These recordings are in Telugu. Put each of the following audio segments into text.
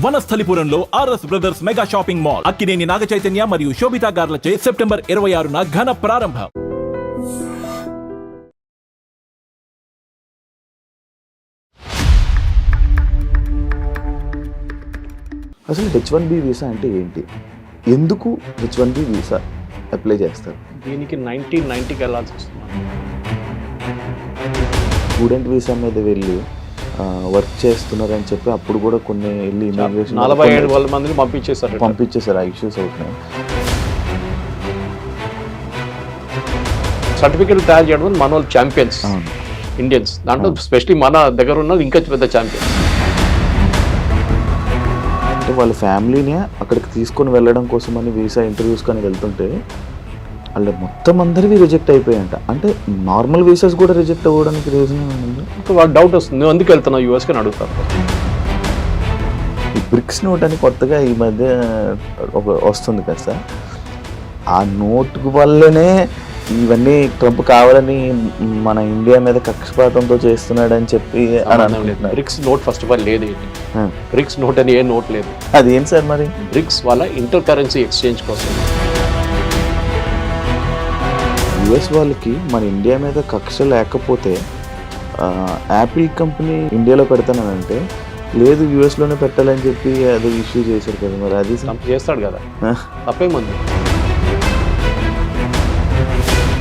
వనస్థలిపురంలో RS brothers mega shopping mall Akkineni Naga Chaitanya మరియు శోభితా గార్లచే సెప్టెంబర్ 26న ఘన ప్రారంభం. అసలు H1B వీసా అంటే ఏంటి? ఎందుకు H1B వీసా అప్లై చేస్తారు? దీనికి 1990కి వెళ్ళాల్సి వస్తుంది. స్టూడెంట్ వీసా మీద వెళ్ళి వర్క్ చేస్తున్నారని చెప్పి అప్పుడు కూడా కొన్ని వెళ్ళి ఇమిగ్రేషన్ 47 మందిని పంపించేశారు. ఆ ఇష్యూస్ అవుతున్నాయి. సర్టిఫికెట్ తయారు చేయడం మన వాళ్ళు ఛాంపియన్స్ ఇండియన్స్, దాంట్లో స్పెషల్లీ మన దగ్గర ఉన్నది ఇంకా పెద్ద ఛాంపియన్స్. అంటే వాళ్ళ ఫ్యామిలీని అక్కడికి తీసుకొని వెళ్ళడం కోసమని వీసా ఇంటర్వ్యూస్ కానీ వెళ్తుంటే వాళ్ళు మొత్తం అందరివి రిజెక్ట్ అయిపోయాయంట. అంటే నార్మల్ వీసాస్ కూడా రిజెక్ట్ అవ్వడానికి రీజన్ ఏముంది? వాళ్ళ డౌట్ వస్తుంది, నువ్వు ఎందుకు వెళ్తున్నావు యూఎస్కి అని అడుగుతారు. ఈ బ్రిక్స్ నోట్ అని కొత్తగా ఈ మధ్య వస్తుంది కదా సార్, ఆ నోట్ వల్లనే ఇవన్నీ ట్రంప్ కావాలని మన ఇండియా మీద కక్షపాతంతో చేస్తున్నాడని చెప్పి BRICS note first of all లేదు. బ్రిక్స్ నోట్ అని ఏ నోట్ లేదు. అది ఏంటి సార్ మరి? బ్రిక్స్ వాళ్ళ ఇంటర్ కరెన్సీ ఎక్స్చేంజ్ కోసం. యుఎస్ వాళ్ళకి మన ఇండియా మీద కక్ష లేకపోతే యాపిల్ కంపెనీ ఇండియాలో పెడతానంటే లేదు యుఎస్లోనే పెట్టాలని చెప్పి అది ఇష్యూ చేశారు కదా, మరి అది చేస్తాడు కదా, తప్పేముంది?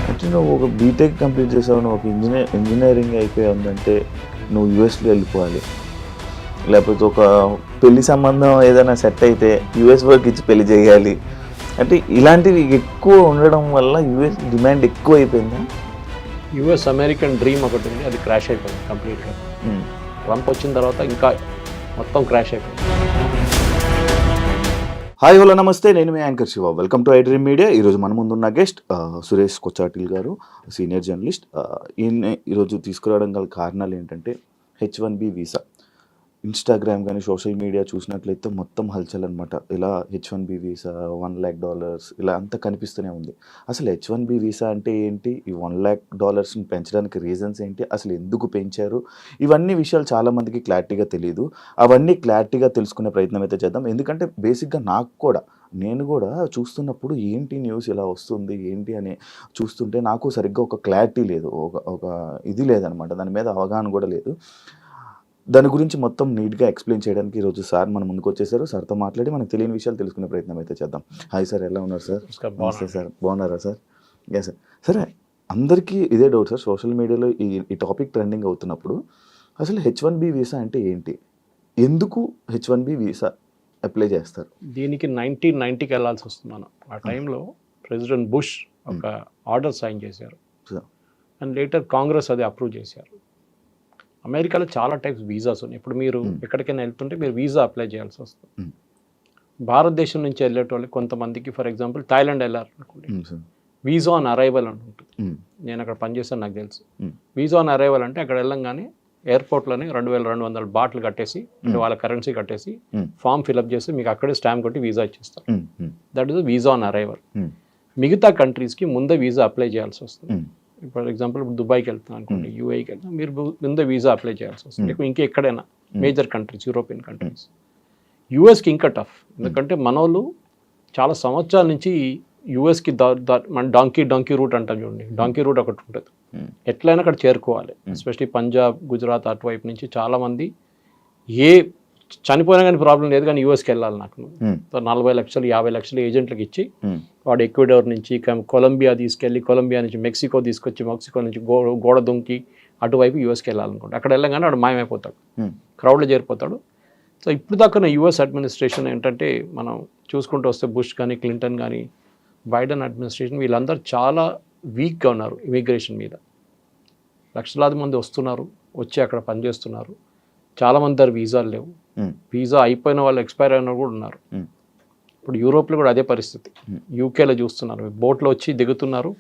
అంటే నువ్వు ఒక బీటెక్ కంప్లీట్ చేసావు, నువ్వు ఒక ఇంజనీరింగ్ అయిపోయి ఉందంటే నువ్వు యుఎస్లో వెళ్ళిపోవాలి. లేకపోతే ఒక పెళ్లి సంబంధం ఏదైనా సెట్ అయితే యుఎస్ వర్క్ ఇచ్చి పెళ్లి చేయాలి. అంటే ఇలాంటివి ఎక్కువ ఉండడం వల్ల యుఎస్ డిమాండ్ ఎక్కువ అయిపోయిందా? యుఎస్ అమెరికన్ డ్రీమ్ ఒకటి ఉంది, అది క్రాష్ అయిపోయింది కంప్లీట్గా. ట్రంప్ వచ్చిన తర్వాత ఇంకా మొత్తం క్రాష్ అయిపోయింది. హాయ్ హలో నమస్తే, నేను మీ anchor Shiva. Welcome to iDream Media. ఈరోజు మన ముందున్న గెస్ట్ సురేష్ కొచ్చాటిల్ గారు, సీనియర్ జర్నలిస్ట్. ఈరోజు తీసుకురావడం గల కారణాలు ఏంటంటే H1B వీసా. ఇన్స్టాగ్రామ్ కానీ సోషల్ మీడియా చూసినట్లయితే మొత్తం హల్చల్ అనమాట. ఇలా H1B వీసా $1 lakh ఇలా అంతా కనిపిస్తూనే ఉంది. అసలు H1B వీసా అంటే ఏంటి? ఈ $1 lakh పెంచడానికి రీజన్స్ ఏంటి? అసలు ఎందుకు పెంచారు? ఇవన్నీ విషయాలు చాలామందికి క్లారిటీగా తెలియదు. అవన్నీ క్లారిటీగా తెలుసుకునే ప్రయత్నం అయితే చేద్దాం. ఎందుకంటే బేసిక్గా నేను కూడా చూస్తున్నప్పుడు ఏంటి న్యూస్ ఇలా వస్తుంది ఏంటి అని చూస్తుంటే నాకు సరిగ్గా ఒక క్లారిటీ లేదు, ఒక ఇది లేదనమాట. దాని మీద అవగాహన కూడా లేదు. దాని గురించి మొత్తం నీట్గా ఎక్స్ప్లెయిన్ చేయడానికి ఈరోజు సార్ మన ముందుకు వచ్చేసారు. సార్తో మాట్లాడి మనకు తెలియని విషయాలు తెలుసుకునే ప్రయత్నం అయితే చేద్దాం. హాయ్ సార్, ఎలా ఉన్నారు సార్? నమస్తే సార్, బాగున్నారా సార్? Yes sir. సరే, అందరికీ ఇదే డౌట్ సార్, సోషల్ మీడియాలో ఈ టాపిక్ ట్రెండింగ్ అవుతున్నప్పుడు అసలు H1B వీసా అంటే ఏంటి? ఎందుకు H1B వీసా అప్లై చేస్తారు? దీనికి 1990కి వెళ్ళాల్సి వస్తుంది మనం. ఆ టైంలో ప్రెసిడెంట్ బుష్ ఒక ఆర్డర్ సైన్ చేశారు అండ్ లేటర్ కాంగ్రెస్ అది అప్రూవ్ చేశారు. అమెరికాలో చాలా టైప్స్ వీసాస్ ఉన్నాయి. ఇప్పుడు మీరు ఎక్కడికైనా వెళ్తుంటే మీరు వీసా అప్లై చేయాల్సి వస్తుంది. భారతదేశం నుంచి వెళ్ళేటోళ్ళకి కొంతమందికి, ఫర్ ఎగ్జాంపుల్ థాయిలాండ్ వెళ్ళాలనుకోండి, వీసా ఆన్ అరైవల్ అని ఉంటుంది. నేను అక్కడ పనిచేస్తాను, నాకు తెలుసు. వీసా ఆన్ అరైవల్ అంటే అక్కడ వెళ్ళంగానే ఎయిర్పోర్ట్లోనే 2200 బాట్లు కట్టేసి, అంటే వాళ్ళ కరెన్సీ కట్టేసి ఫామ్ ఫిల్అప్ చేసి మీకు అక్కడే స్టాంప్ కొట్టి వీసా ఇచ్చేస్తారు. That is visa on arrival. మిగతా కంట్రీస్కి ముందే వీసా అప్లై చేయాల్సి వస్తుంది. ఫర్ ఎగ్జాంపుల్ ఇప్పుడు దుబాయ్కి వెళ్తున్నాను అనుకోండి, యూఏకి వెళ్తాం, మీరు ముందే వీసా అప్లై చేయాల్సి వస్తుంది. ఇంకెక్కడైనా మేజర్ కంట్రీస్, యూరోపియన్ కంట్రీస్. యూఎస్కి ఇంకా టఫ్, ఎందుకంటే మన వాళ్ళు చాలా సంవత్సరాల నుంచి యూఎస్కి మన డాంకీ రూట్ అంటాం చూడండి. డాంకీ రూట్ ఒకటి ఉంటుంది, ఎట్లయినా అక్కడ చేరుకోవాలి. ఎస్పెషలీ పంజాబ్, గుజరాత్ అటువైపు నుంచి చాలామంది చనిపోయినా కానీ ప్రాబ్లం లేదు, కానీ యూఎస్కి వెళ్ళాలి నాకు 40 లక్షలు 50 లక్షలు ఏజెంట్లకు ఇచ్చి వాడు ఎక్వెడార్ నుంచి కొలంబియా తీసుకెళ్ళి, కొలంబియా నుంచి మెక్సికో తీసుకొచ్చి, మెక్సికో నుంచి గోడ దుంకి అటువైపు యూఎస్కి వెళ్ళాలనుకుంటే అక్కడ వెళ్ళగానే వాడు మాయమైపోతాడు, క్రౌడ్లో చేరిపోతాడు. సో ఇప్పుడు దాకా యూఎస్ అడ్మినిస్ట్రేషన్ ఏంటంటే, మనం చూసుకుంటూ వస్తే బుష్ కానీ, క్లింటన్ కానీ, బైడెన్ అడ్మినిస్ట్రేషన్, వీళ్ళందరూ చాలా వీక్గా ఉన్నారు ఇమిగ్రేషన్ మీద. లక్షలాది మంది వస్తున్నారు, వచ్చి అక్కడ పనిచేస్తున్నారు. చాలామంది దగ్గర వీసాలు లేవు. వీసా అయిపోయిన వాళ్ళు, ఎక్స్పైర్ అయిన కూడా ఉన్నారు. ఇప్పుడు యూరోప్లో కూడా అదే పరిస్థితి. యూకేలో చూస్తున్నారు, బోట్లో వచ్చి దిగుతున్నారు,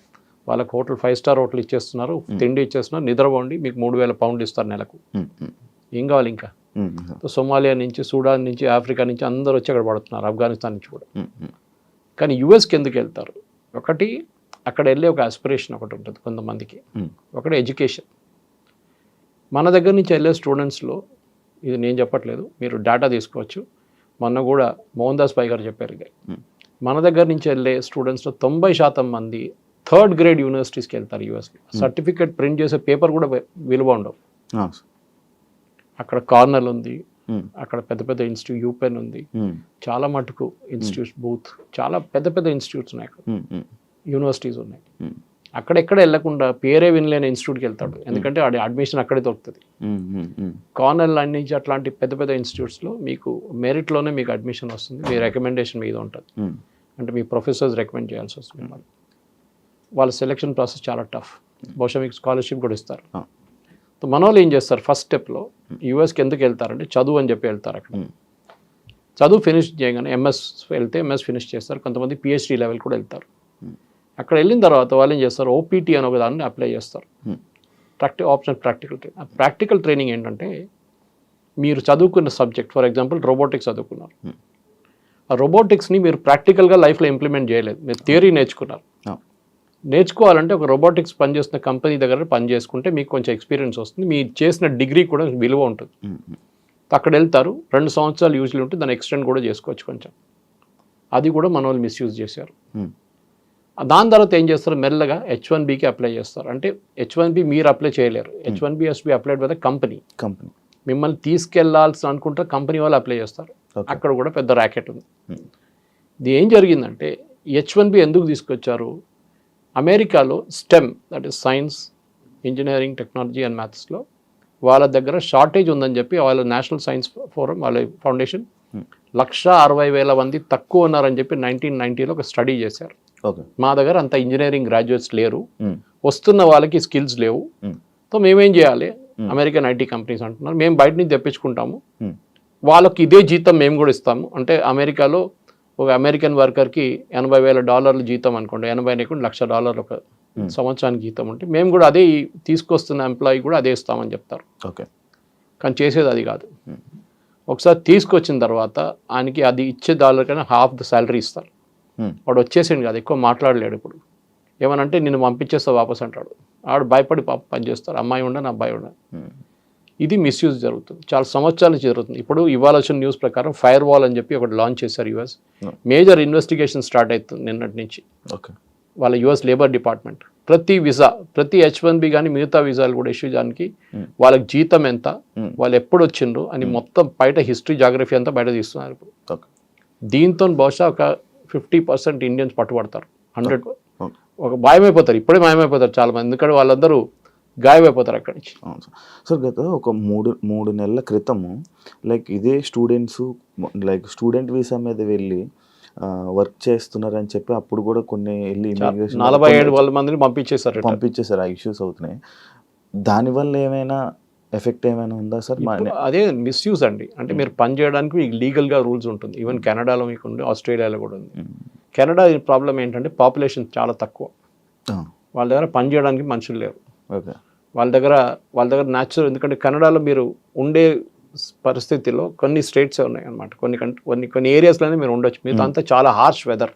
వాళ్ళకి హోటల్ 5 స్టార్ హోటల్ ఇచ్చేస్తున్నారు, తిండి ఇచ్చేస్తున్నారు, నిద్రపోండి, మీకు 3000 పౌండ్లు ఇస్తారు నెలకు. ఏం కావాలి ఇంకా? సోమాలియా నుంచి, సూడాన్ నుంచి, ఆఫ్రికా నుంచి అందరూ వచ్చి అక్కడ పడుతున్నారు, ఆఫ్ఘనిస్తాన్ నుంచి కూడా. కానీ యూఎస్కి ఎందుకు వెళ్తారు? ఒకటి, అక్కడ వెళ్ళే ఒక ఆస్పిరేషన్ ఒకటి ఉంటుంది కొంతమందికి. ఒకటి ఎడ్యుకేషన్. మన దగ్గర నుంచి వెళ్ళే స్టూడెంట్స్లో, ఇది నేను చెప్పట్లేదు, మీరు డేటా తీసుకోవచ్చు, మొన్న కూడా మోహన్ దాస్ పై గారు చెప్పారు మన దగ్గర నుంచి వెళ్ళే స్టూడెంట్స్లో 90% మంది 3rd గ్రేడ్ యూనివర్సిటీస్కి వెళ్తారు యూఎస్లో. సర్టిఫికేట్ ప్రింట్ చేసే పేపర్ కూడా విలువ ఉండవు. అక్కడ కార్నల్ ఉంది, అక్కడ పెద్ద పెద్ద ఇన్స్టిట్యూట్ యూపెన్ ఉంది, చాలా మటుకు ఇన్స్టిట్యూట్స్ బూత్, చాలా పెద్ద పెద్ద ఇన్స్టిట్యూట్స్ ఉన్నాయి, అక్కడ యూనివర్సిటీస్ ఉన్నాయి. అక్కడెక్కడ వెళ్లకుండా పేరే వినలేని ఇన్స్టిట్యూట్కి వెళ్తాడు, ఎందుకంటే ఆడి అడ్మిషన్ అక్కడే దొరుకుతుంది. కార్నల్ నుంచి అట్లాంటి పెద్ద పెద్ద ఇన్స్టిట్యూట్స్లో మీకు మెరిట్లోనే మీకు అడ్మిషన్ వస్తుంది, మీ రికమెండేషన్ మీద ఉంటుంది. అంటే మీ ప్రొఫెసర్స్ రికమెండ్ చేయాల్సి వస్తుంది మిమ్మల్ని. వాళ్ళ సెలెక్షన్ ప్రాసెస్ చాలా టఫ్, బహుశా మీకు స్కాలర్షిప్ కూడా ఇస్తారు. మన వాళ్ళు ఏం చేస్తారు, ఫస్ట్ స్టెప్లో యూఎస్కి ఎందుకు వెళ్తారంటే చదువు అని చెప్పి వెళ్తారు. అక్కడ చదువు ఫినిష్ చేయగానే ఎంఎస్ వెళ్తే ఎంఎస్ ఫినిష్ చేస్తారు, కొంతమంది పిహెచ్డి లెవెల్ కూడా వెళ్తారు. అక్కడ వెళ్ళిన తర్వాత వాళ్ళు ఏం చేస్తారు, ఓపీటీ అని ఒక దాన్ని అప్లై చేస్తారు, ఆప్షన్ ప్రాక్టికల్ ట్రైనింగ్ ఏంటంటే మీరు చదువుకున్న సబ్జెక్ట్, ఫర్ ఎగ్జాంపుల్ రోబోటిక్స్ చదువుకున్నారు, ఆ రోబోటిక్స్ని మీరు ప్రాక్టికల్గా లైఫ్లో ఇంప్లిమెంట్ చేయలేదు, మీరు థియరీ నేర్చుకున్నారు. నేర్చుకోవాలంటే ఒక రోబోటిక్స్ పనిచేస్తున్న కంపెనీ దగ్గర పని చేసుకుంటే మీకు కొంచెం ఎక్స్పీరియన్స్ వస్తుంది, మీరు చేసిన డిగ్రీ కూడా విలువ ఉంటుంది. అక్కడ వెళ్తారు, 2 సంవత్సరాలు యూజ్లీ ఉంటే దాన్ని ఎక్స్టెండ్ కూడా చేసుకోవచ్చు కొంచెం. అది కూడా మన వాళ్ళు మిస్యూజ్ చేశారు. దాని తర్వాత ఏం చేస్తారు, మెల్లగా H1Bకి అప్లై చేస్తారు. అంటే H1B మీరు అప్లై చేయలేరు, H1B has be applied by the company. మిమ్మల్ని తీసుకెళ్లాల్సి అనుకుంటే కంపెనీ వాళ్ళు అప్లై చేస్తారు. అక్కడ కూడా పెద్ద ర్యాకెట్ ఉంది. ఇది ఏం జరిగిందంటే H1B ఎందుకు తీసుకొచ్చారు, అమెరికాలో stem, that is science, engineering, technology and మ్యాథ్స్లో వాళ్ళ దగ్గర షార్టేజ్ ఉందని చెప్పి వాళ్ళ నేషనల్ సైన్స్ ఫోరం, వాళ్ళ ఫౌండేషన్ 160,000 మంది తక్కువ ఉన్నారని చెప్పి 1990లో ఒక స్టడీ చేశారు. మా దగ్గర అంత ఇంజనీరింగ్ గ్రాడ్యుయేట్స్ లేరు, వస్తున్న వాళ్ళకి స్కిల్స్ లేవు, సో మేమేం చేయాలి, అమెరికన్ ఐటీ కంపెనీస్ అంటున్నారు మేము బయట నుంచి తెప్పించుకుంటాము, వాళ్ళకి ఇదే జీతం మేము కూడా ఇస్తాము. అంటే అమెరికాలో ఒక అమెరికన్ వర్కర్కి $80,000 జీతం అనుకోండి, 80 లేకుండా $1,00,000 ఒక సంవత్సరానికి జీతం ఉంటే మేము కూడా అదే తీసుకొస్తున్న ఎంప్లాయీ కూడా అదే ఇస్తామని చెప్తారు. కానీ చేసేది అది కాదు. ఒకసారి తీసుకొచ్చిన తర్వాత ఆయనకి అది ఇచ్చే డాలర్ కన్నా హాఫ్ ద శాలరీ ఇస్తారు. వాడు వచ్చేసిండు కాదు, ఎక్కువ మాట్లాడలేడు. ఇప్పుడు ఏమనంటే నిన్ను పంపించేస్తా వాపస్ అంటాడు. ఆడు భయపడి పని చేస్తారు, అమ్మాయి ఉండ నా అబ్బాయి ఉండ. ఇది మిస్యూజ్ జరుగుతుంది, చాలా సంవత్సరాల నుంచి జరుగుతుంది. ఇప్పుడు ఇవాళ వచ్చిన న్యూస్ ప్రకారం ఫైర్ వాల్ అని చెప్పి ఒకటి లాంచ్ చేశారు యూఎస్. మేజర్ ఇన్వెస్టిగేషన్ స్టార్ట్ అవుతుంది నిన్నటి నుంచి. వాళ్ళ యూఎస్ లేబర్ డిపార్ట్మెంట్ ప్రతి వీసా, ప్రతి H1B కానీ మిగతా వీసాలు కూడా ఇష్యూ చేయడానికి వాళ్ళకి జీతం ఎంత, వాళ్ళు ఎప్పుడు వచ్చిండ్రు అని మొత్తం బయట హిస్టరీ, జాగ్రఫీ అంతా బయట తీస్తున్నారు ఇప్పుడు. దీంతో బహుశా ఒక 50% ఇండియన్స్ పట్టుబడతారు, 100 ఒక మాయమైపోతారు, ఇప్పుడే మాయమైపోతారు చాలా మంది, ఎందుకంటే వాళ్ళందరూ గాయమైపోతారు అక్కడి నుంచి. సార్ గత ఒక మూడు నెలల క్రితము లైక్ ఇదే స్టూడెంట్స్ లైక్ స్టూడెంట్ వీసా మీద వెళ్ళి వర్క్ చేస్తున్నారని చెప్పి అప్పుడు కూడా కొన్ని వెళ్ళి ఇమిగ్రేషన్ 47 మందిని పంపించేశారు. ఆ ఇష్యూస్ అవుతున్నాయి. దానివల్ల ఏమైనా ఎఫెక్ట్ ఏమైనా ఉందా సార్? అదే మిస్యూజ్ అండి. అంటే మీరు పని చేయడానికి మీకు లీగల్గా రూల్స్ ఉంటుంది. ఈవెన్ కెనడాలో మీకు ఉంది, ఆస్ట్రేలియాలో కూడా ఉంది. కెనడా ప్రాబ్లం ఏంటంటే పాపులేషన్ చాలా తక్కువ, వాళ్ళ దగ్గర పని చేయడానికి మనుషులు లేరు. వాళ్ళ దగ్గర న్యాచురల్, ఎందుకంటే కెనడాలో మీరు ఉండే పరిస్థితిలో కొన్ని స్టేట్స్ ఉన్నాయి అనమాట, కొన్ని ఏరియాస్లోనే మీరు ఉండొచ్చు. మీతో అంతా చాలా హార్ష్ వెదర్,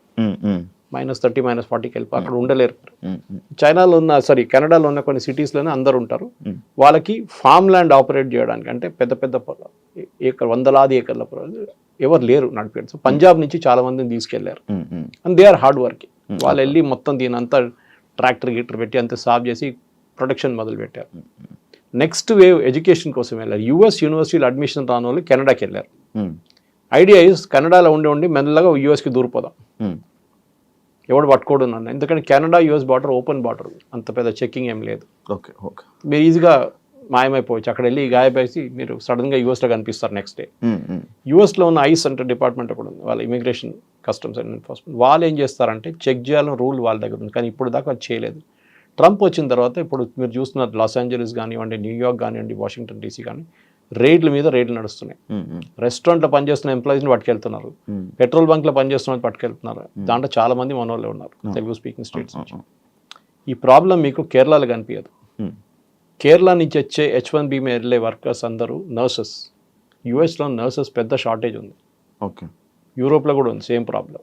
-30 -40కి వెళ్ళి అక్కడ ఉండలేరు. చైనాలో ఉన్న కెనడాలో ఉన్న కొన్ని సిటీస్లోనే అందరు ఉంటారు. వాళ్ళకి ఫామ్ ల్యాండ్ ఆపరేట్ చేయడానికి, అంటే పెద్ద పెద్ద వందలాది ఏకర్ల ఎవరు లేరు నడిపారు. సో పంజాబ్ నుంచి చాలా మందిని తీసుకెళ్లారు, and they are hard working. వాళ్ళు వెళ్ళి మొత్తం దీని అంతా ట్రాక్టర్ పెట్టి అంతా సాఫ్ చేసి ప్రొడక్షన్ మొదలు పెట్టారు. నెక్స్ట్ వేవ్ ఎడ్యుకేషన్ కోసం వెళ్ళారు. యూఎస్ యూనివర్సిటీలో అడ్మిషన్ రాని వాళ్ళు కెనడాకి వెళ్ళారు. ఐడియా ఇస్ కెనడాలో ఉండి మెల్లగా యూఎస్కి దూరిపోదాం, ఎవడు పట్టుకోడు నన్ను, ఎందుకంటే Canada US border open border, అంత పెద్ద చెక్కింగ్ ఏం లేదు. మీరు ఈజీగా మాయమైపోవచ్చు. అక్కడ వెళ్ళి గాయపేసి మీరు సడన్గా యూఎస్లో కనిపిస్తారు నెక్స్ట్ డే. యూఎస్లో ఉన్న ఐస్ అంటే డిపార్ట్మెంట్ కూడా ఉంది, వాళ్ళ ఇమిగ్రేషన్, కస్టమ్స్ అండ్ ఎన్ఫోర్స్మెంట్. వాళ్ళు ఏం చేస్తారంటే చెక్ చేయాలని రూల్ వాళ్ళ దగ్గర ఉంది, కానీ ఇప్పుడు దాకా అది చేయలేదు. ట్రంప్ వచ్చిన తర్వాత ఇప్పుడు మీరు చూస్తున్నారు, లాస్ ఏంజలీస్ కానివ్వండి, న్యూయార్క్ కానివ్వండి, వాషింగ్టన్ DC కానీ రేట్ల మీద రేట్లు నడుస్తున్నాయి. రెస్టారెంట్లో పనిచేస్తున్న ఎంప్లాయీస్ని పట్టుకెళ్తున్నారు, పెట్రోల్ బంక్లో పనిచేస్తున్న పట్టుకెళ్తున్నారు. దాంట్లో చాలా మంది మన వాళ్ళే ఉన్నారు, తెలుగు స్పీకింగ్ స్టేట్స్ నుంచి. ఈ ప్రాబ్లం మీకు కేరళలో కనిపించదు. కేరళ నుంచి వచ్చే H1B మీద వెళ్ళే వర్కర్స్ అందరూ నర్సెస్. యూఎస్లో నర్సెస్ పెద్ద షార్టేజ్ ఉంది, యూరోప్లో కూడా ఉంది సేమ్ ప్రాబ్లం.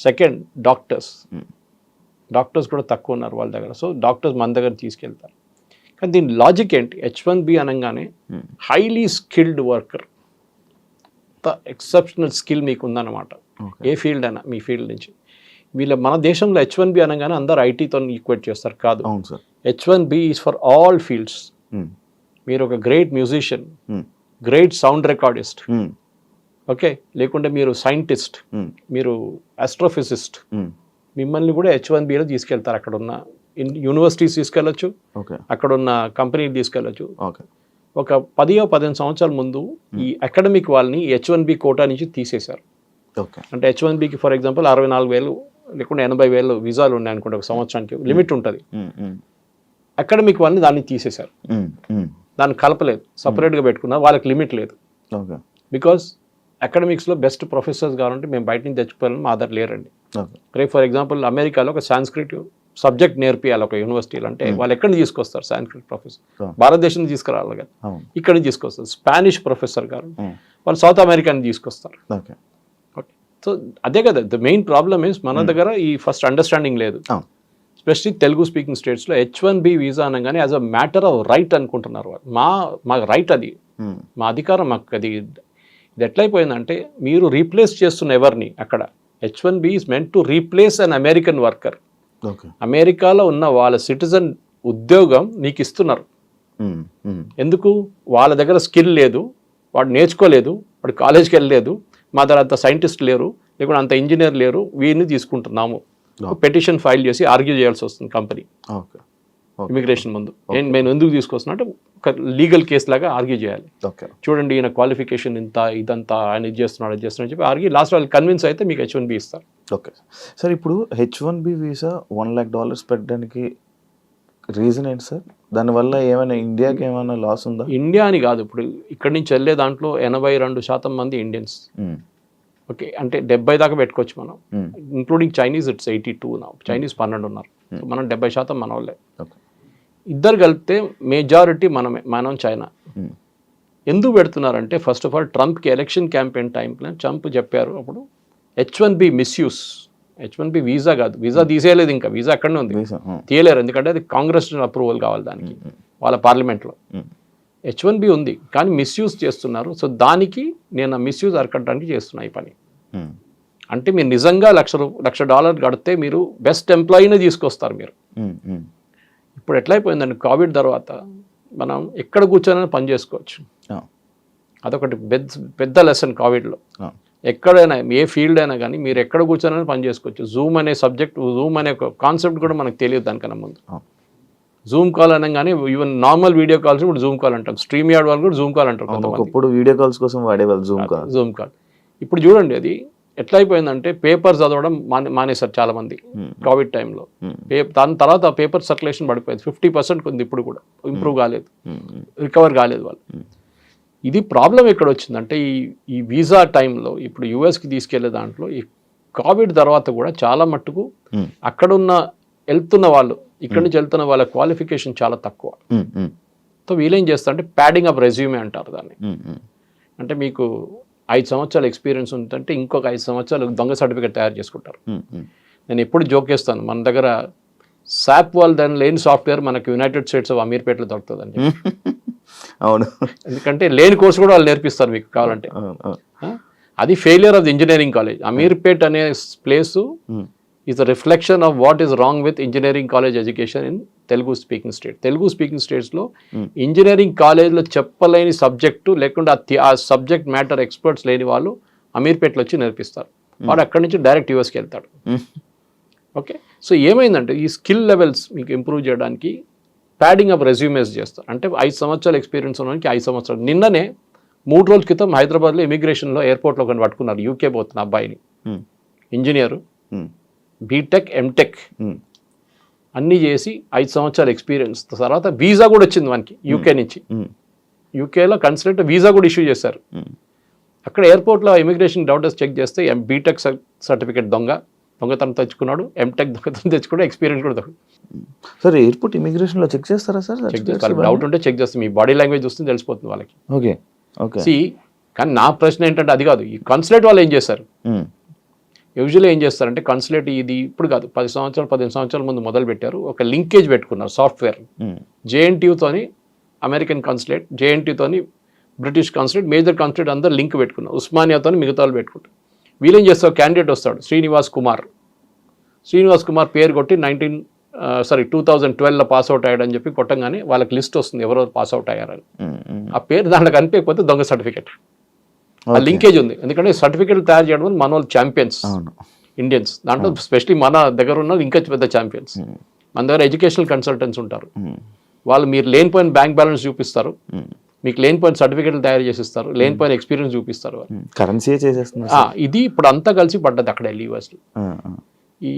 సెకండ్ డాక్టర్స్ కూడా తక్కువ ఉన్నారు వాళ్ళ దగ్గర. సో డాక్టర్స్ మన దగ్గర తీసుకెళ్తారు. కానీ దీని లాజిక్ ఏంటి, H1B అనగానే హైలీ స్కిల్డ్ వర్కర్, అంత ఎక్సెప్షనల్ స్కిల్ మీకు ఉందన్నమాట. ఏ ఫీల్డ్ అయినా మీ ఫీల్డ్ నుంచి. మన దేశంలో H1B అనగానే అందరు ఐటీతో ఈక్వేట్ చేస్తారు. కాదు, H1B is for all fields. మీరు ఒక great musician, great sound recordist, okay, లేకుంటే మీరు సైంటిస్ట్, మీరు ఆస్ట్రోఫిజిస్ట్, మిమ్మల్ని కూడా H1Bలో తీసుకెళ్తారు. అక్కడ ఉన్న యూనివర్సిటీస్ తీసుకెళ్ళచ్చు, అక్కడ ఉన్న కంపెనీలు తీసుకెళ్ళచ్చు. ఒక 15 సంవత్సరాల ముందు ఈ అకాడమిక్ వాళ్ళని H1B కోటా నుంచి తీసేశారు. అంటే H1Bకి ఫర్ ఎగ్జాంపుల్ 64,000 లేకుంటే 80,000 వీసాలు ఉన్నాయి అనుకుంటే ఒక సంవత్సరానికి లిమిట్ ఉంటుంది. అకాడమిక్ వాళ్ళని దాన్ని తీసేశారు, దాన్ని కలపలేదు, సపరేట్గా పెట్టుకున్నారు. వాళ్ళకి లిమిట్ లేదు. బికాస్ అకాడమిక్స్లో బెస్ట్ ప్రొఫెసర్స్ కావాలంటే మేము బయట నుంచి తెచ్చుకోవాలని మా ఆధార్ లేరండి. రేపు ఫర్ ఎగ్జాంపుల్ అమెరికాలో ఒక సాంస్క్రిట్ సబ్జెక్ట్ నేర్పియాలి ఒక యూనివర్సిటీలో అంటే వాళ్ళు ఎక్కడి నుంచి తీసుకొస్తారు? సాంస్క్రిట్ ప్రొఫెసర్ భారతదేశం నుంచి తీసుకురావాలి కదా, ఇక్కడి నుంచి తీసుకొస్తారు. స్పానిష్ ప్రొఫెసర్ గారు వాళ్ళు సౌత్ అమెరికా నుంచి తీసుకొస్తారు. ఓకే, సో అదే కదా ద మెయిన్ ప్రాబ్లమ్ ఇస్ మన దగ్గర ఈ ఫస్ట్ అండర్స్టాండింగ్ లేదు. ఎస్పెషలీ తెలుగు స్పీకింగ్ స్టేట్స్లో H1B వీసా అనగానే as a matter of right అనుకుంటున్నారు వాళ్ళు. మా రైట్ అది, మా అధికారం, మాకు అది. ఇది ఎట్లయిపోయిందంటే మీరు రీప్లేస్ చేస్తున్న ఎవరిని అక్కడ. H1B is meant to replace an American worker. అమెరికాలో ఉన్న వాళ్ళ సిటిజన్ ఉద్యోగం నీకు ఇస్తున్నారు. ఎందుకు? వాళ్ళ దగ్గర స్కిల్ లేదు, వాడు నేర్చుకోలేదు, వాడు కాలేజ్కి వెళ్ళలేదు, మా దగ్గర అంత సైంటిస్ట్ లేరు, లేకుంటే అంత ఇంజనీర్ లేరు, వీరిని తీసుకుంటున్నాము. పెటిషన్ ఫైల్ చేసి ఆర్గ్యూ చేయాల్సి వస్తుంది కంపెనీ ఇమిగ్రేషన్ ముందు. నేను ఎందుకు తీసుకొస్తున్నా అంటే ఒక లీగల్ కేసు లాగా ఆర్గ్యూ చేయాలి. చూడండి ఈయన క్వాలిఫికేషన్ ఇంత, ఇదంతా, ఆయన ఇది చేస్తున్నాడు, అది చేస్తున్నాడు చెప్పి ఆర్గ్యూ. లాస్ట్ వాళ్ళు కన్విన్స్ అయితే మీకు H1B ఇస్తారు. ఓకే సార్, ఇప్పుడు H1B వీసా $1 lakh పెట్టడానికి రీజన్ ఏంటి సార్? దానివల్ల ఏమైనా ఇండియాకి ఏమైనా లాస్ ఉందా? ఇండియా అని కాదు, ఇప్పుడు ఇక్కడి నుంచి వెళ్ళే దాంట్లో 82% మంది ఇండియన్స్. ఓకే, అంటే 70 దాకా పెట్టుకోవచ్చు మనం, ఇంక్లూడింగ్ చైనీస్. ఇట్స్ 82 నా. చైనీస్ 12 ఉన్నారు, మనం 70% మన వాళ్ళే. ఇద్దరు కలిపితే మెజారిటీ మనం చైనా. ఎందుకు పెడుతున్నారంటే ఫస్ట్ ఆఫ్ ఆల్ ట్రంప్కి ఎలక్షన్ క్యాంపెయిన్ టైంలో ట్రంప్ చెప్పారు అప్పుడు H1B మిస్యూస్. H1B వీసా కాదు, వీసా తీసేయలేదు, ఇంకా వీసా అక్కడనే ఉంది, తీయలేరు. ఎందుకంటే అది కాంగ్రెస్ అప్రూవల్ కావాలి దానికి, వాళ్ళ పార్లమెంట్లో. H1B ఉంది కానీ మిస్యూజ్ చేస్తున్నారు. సో దానికి నేను ఆ మిస్యూజ్ అరకట్టడానికి చేస్తున్నా ఈ పని. అంటే మీరు నిజంగా $1,00,000 కడితే మీరు బెస్ట్ ఎంప్లాయీనే తీసుకొస్తారు మీరు. ఇప్పుడు ఎట్లయిపోయిందండి, కోవిడ్ తర్వాత మనం ఎక్కడ కూర్చొని పని చేసుకోవచ్చు. అదొకటి పెద్ద లెసన్ కోవిడ్లో. ఎక్కడైనా ఏ ఫీల్డ్ అయినా కానీ మీరు ఎక్కడ కూర్చొని పని చేసుకోవచ్చు. జూమ్ అనే సబ్జెక్ట్, జూమ్ అనే ఒక కాన్సెప్ట్ కూడా మనకు తెలియదు దానికన్నా ముందు. జూమ్ కాల్ అనగానే ఈవెన్ నార్మల్ వీడియో కాల్స్ ఇప్పుడు జూమ్ కాల్ అంటాం. స్ట్రీమ్ యార్డ్ వాళ్ళు కూడా జూమ్ కాల్ అంటారు. ఇప్పుడు వీడియో కాల్స్ కోసం వాడేవాళ్ళు జూమ్ కాల్. ఇప్పుడు చూడండి అది ఎట్లా అయిపోయిందంటే పేపర్ చదవడం మానేశారు చాలా మంది కోవిడ్ టైంలో. దాని తర్వాత పేపర్ సర్క్యులేషన్ పడిపోయింది, 50% ఉంది. ఇప్పుడు కూడా ఇంప్రూవ్ కాలేదు, రికవర్ కాలేదు వాళ్ళు. ఇది ప్రాబ్లం ఎక్కడ వచ్చిందంటే ఈ వీసా టైంలో ఇప్పుడు యుఎస్కి తీసుకెళ్లే దాంట్లో ఈ కోవిడ్ తర్వాత కూడా చాలా మట్టుకు అక్కడున్న వెళ్తున్న వాళ్ళు, ఇక్కడి నుంచి వెళ్తున్న వాళ్ళ క్వాలిఫికేషన్ చాలా తక్కువ. సో వీళ్ళేం చేస్తారంటే ప్యాడింగ్ అప్ రెజ్యూమే అంటారు దాన్ని. అంటే మీకు 5 సంవత్సరాల ఎక్స్పీరియన్స్ ఉందంటే ఇంకొక 5 సంవత్సరాలు దొంగ సర్టిఫికేట్ తయారు చేసుకుంటారు. నేను ఎప్పుడు జోక్ చేస్తాను, మన దగ్గర సాప్ వాళ్ళు దాని లేని సాఫ్ట్వేర్ మనకు యునైటెడ్ స్టేట్స్ ఆఫ్ అమీర్పేటలో దొరుకుతుందండి. అవును, ఎందుకంటే లేని కోర్సు కూడా వాళ్ళు నేర్పిస్తారు మీకు కావాలంటే. అది failure of the engineering college. Ameerpet అనే place is a reflection of what is wrong with engineering college education in Telugu speaking state. Telugu speaking స్టేట్స్లో ఇంజనీరింగ్ కాలేజ్లో చెప్పలేని సబ్జెక్టు లేకుండా ఆ సబ్జెక్ట్ మ్యాటర్ ఎక్స్పర్ట్స్ లేని వాళ్ళు అమీర్పేటలో వచ్చి నేర్పిస్తారు. వాడు అక్కడి నుంచి డైరెక్ట్ యూఎస్కి వెళ్తాడు. ఓకే, సో ఏమైందంటే ఈ స్కిల్ లెవెల్స్ మీకు ఇంప్రూవ్ చేయడానికి ప్యాడింగ్ అప్ రెజ్యూమేస్ చేస్తారు. అంటే 5 సంవత్సరాల ఎక్స్పీరియన్స్ ఉన్నవానికి 5 సంవత్సరాలు. నిన్ననే 3 రోజుల క్రితం హైదరాబాద్లో ఇమిగ్రేషన్లో ఎయిర్పోర్ట్లో కొన్ని పట్టుకున్నారు. యూకే పోతున్న అబ్బాయిని, ఇంజనీరు, బీటెక్ ఎంటెక్ అన్నీ చేసి 5 సంవత్సరాల ఎక్స్పీరియన్స్ తర్వాత వీసా కూడా వచ్చింది మనకి యూకే నుంచి. యూకేలో కన్సల్ట్ వీసా కూడా ఇష్యూ చేశారు. అక్కడ ఎయిర్పోర్ట్లో ఇమిగ్రేషన్ డౌటర్స్ చెక్ చేస్తే బీటెక్ సర్టిఫికేట్ దొంగతనం తెచ్చుకున్నాడు, ఎంటెక్ దొంగతనం తెచ్చుకున్నాడు, ఎక్స్పీరియన్స్ కూడా సార్. ఎయిర్పోర్ట్ ఇమిగ్రేషన్లో చెక్ చేస్తారా సార్? చెక్ చేస్తారు, డౌట్ ఉంటే చెక్ చేస్తారు. మీ బాడీ లాంగ్వేజ్ వస్తుంది తెలిసిపోతుంది వాళ్ళకి. Okay okay. కానీ నా ప్రశ్న ఏంటంటే అది కాదు, ఈ కన్సులేట్ వాళ్ళు ఏం చేస్తారు? యూజువల్లీ ఏం చేస్తారంటే కన్సులేట్ ఇది ఇప్పుడు కాదు, 15 సంవత్సరాల ముందు మొదలు పెట్టారు. ఒక లింకేజ్ పెట్టుకున్నారు సాఫ్ట్వేర్. జేఎన్టీయూతోని అమెరికన్ కన్సులేట్, జేఎన్టీతోని బ్రిటిష్ కాన్సులేట్, మేజర్ కాన్సులేట్ అందరూ లింక్ పెట్టుకున్నారు. ఉస్మానియాతో మిగతా వాళ్ళు పెట్టుకుంటారు. వీళ్ళేం చేస్తారు, క్యాండిడేట్ వస్తాడు శ్రీనివాస్ కుమార్ పేరు కొట్టి 2012లో పాస్అవుట్ అయ్యాడని చెప్పి కొట్టంగానే వాళ్ళకి లిస్ట్ వస్తుంది ఎవరెవరు పాస్అవుట్ అయ్యారని. ఆ పేరు దాంట్లో కనిపించకపోతే దొంగ సర్టిఫికేట్. ఆ లింకేజ్ ఉంది, ఎందుకంటే సర్టిఫికేట్ తయారు చేయడం మన వాళ్ళు ఛాంపియన్స్ ఇండియన్స్. దాంట్లో స్పెషలీ మన దగ్గర ఉన్నది ఇంకా పెద్ద ఛాంపియన్స్. మన దగ్గర ఎడ్యుకేషనల్ కన్సల్టెంట్స్ ఉంటారు. వాళ్ళు మీరు లేనిపోయిన బ్యాంక్ బ్యాలెన్స్ చూపిస్తారు, మీకు లేనిపోయిన సర్టిఫికేట్లు తయారు చేసిస్తారు, లేనిపోయిన ఎక్స్పీరియన్స్ చూపిస్తారు. కరెన్సీ చేసేస్తున్నారు. ఇది ఇప్పుడు అంతా కలిసి పడ్డది అక్కడ యూఎస్లో. ఈ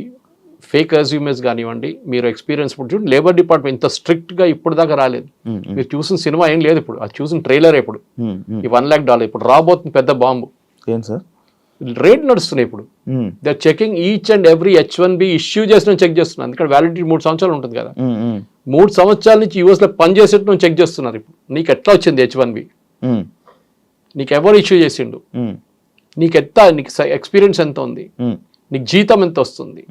ఫేక్ రెజ్యూమెస్ కానివ్వండి, మీరు ఎక్స్పీరియన్స్ ఇప్పుడు చూడండి, లేబర్ డిపార్ట్మెంట్ ఇంత స్ట్రిక్ట్గా ఇప్పుడు దాకా రాలేదు. మీరు చూసిన సినిమా ఏం లేదు ఇప్పుడు, అది చూసిన ట్రైలర్ ఇప్పుడు ఈ $1 lakh ఇప్పుడు రాబోతుంది పెద్ద బాంబు. ఏం సార్ రేట్ నడుస్తున్నాయి ఇప్పుడు. They are checking each and every H1B issue చేసిన చెక్ చేస్తున్నారు. ఎందుకంటే వ్యాలిడిటీ 3 సంవత్సరాలు ఉంటుంది కదా, 3 సంవత్సరాల నుంచి యూఎస్లో పనిచేసేట్టు చెక్ చేస్తున్నారు. ఇప్పుడు నీకు ఎట్లా వచ్చింది H1B, నీకు ఎవరు ఇష్యూ చేసిండు, నీకు ఎక్స్పీరియన్స్ ఎంత ఉంది, నీకు జీతం ఎంత వస్తుంది.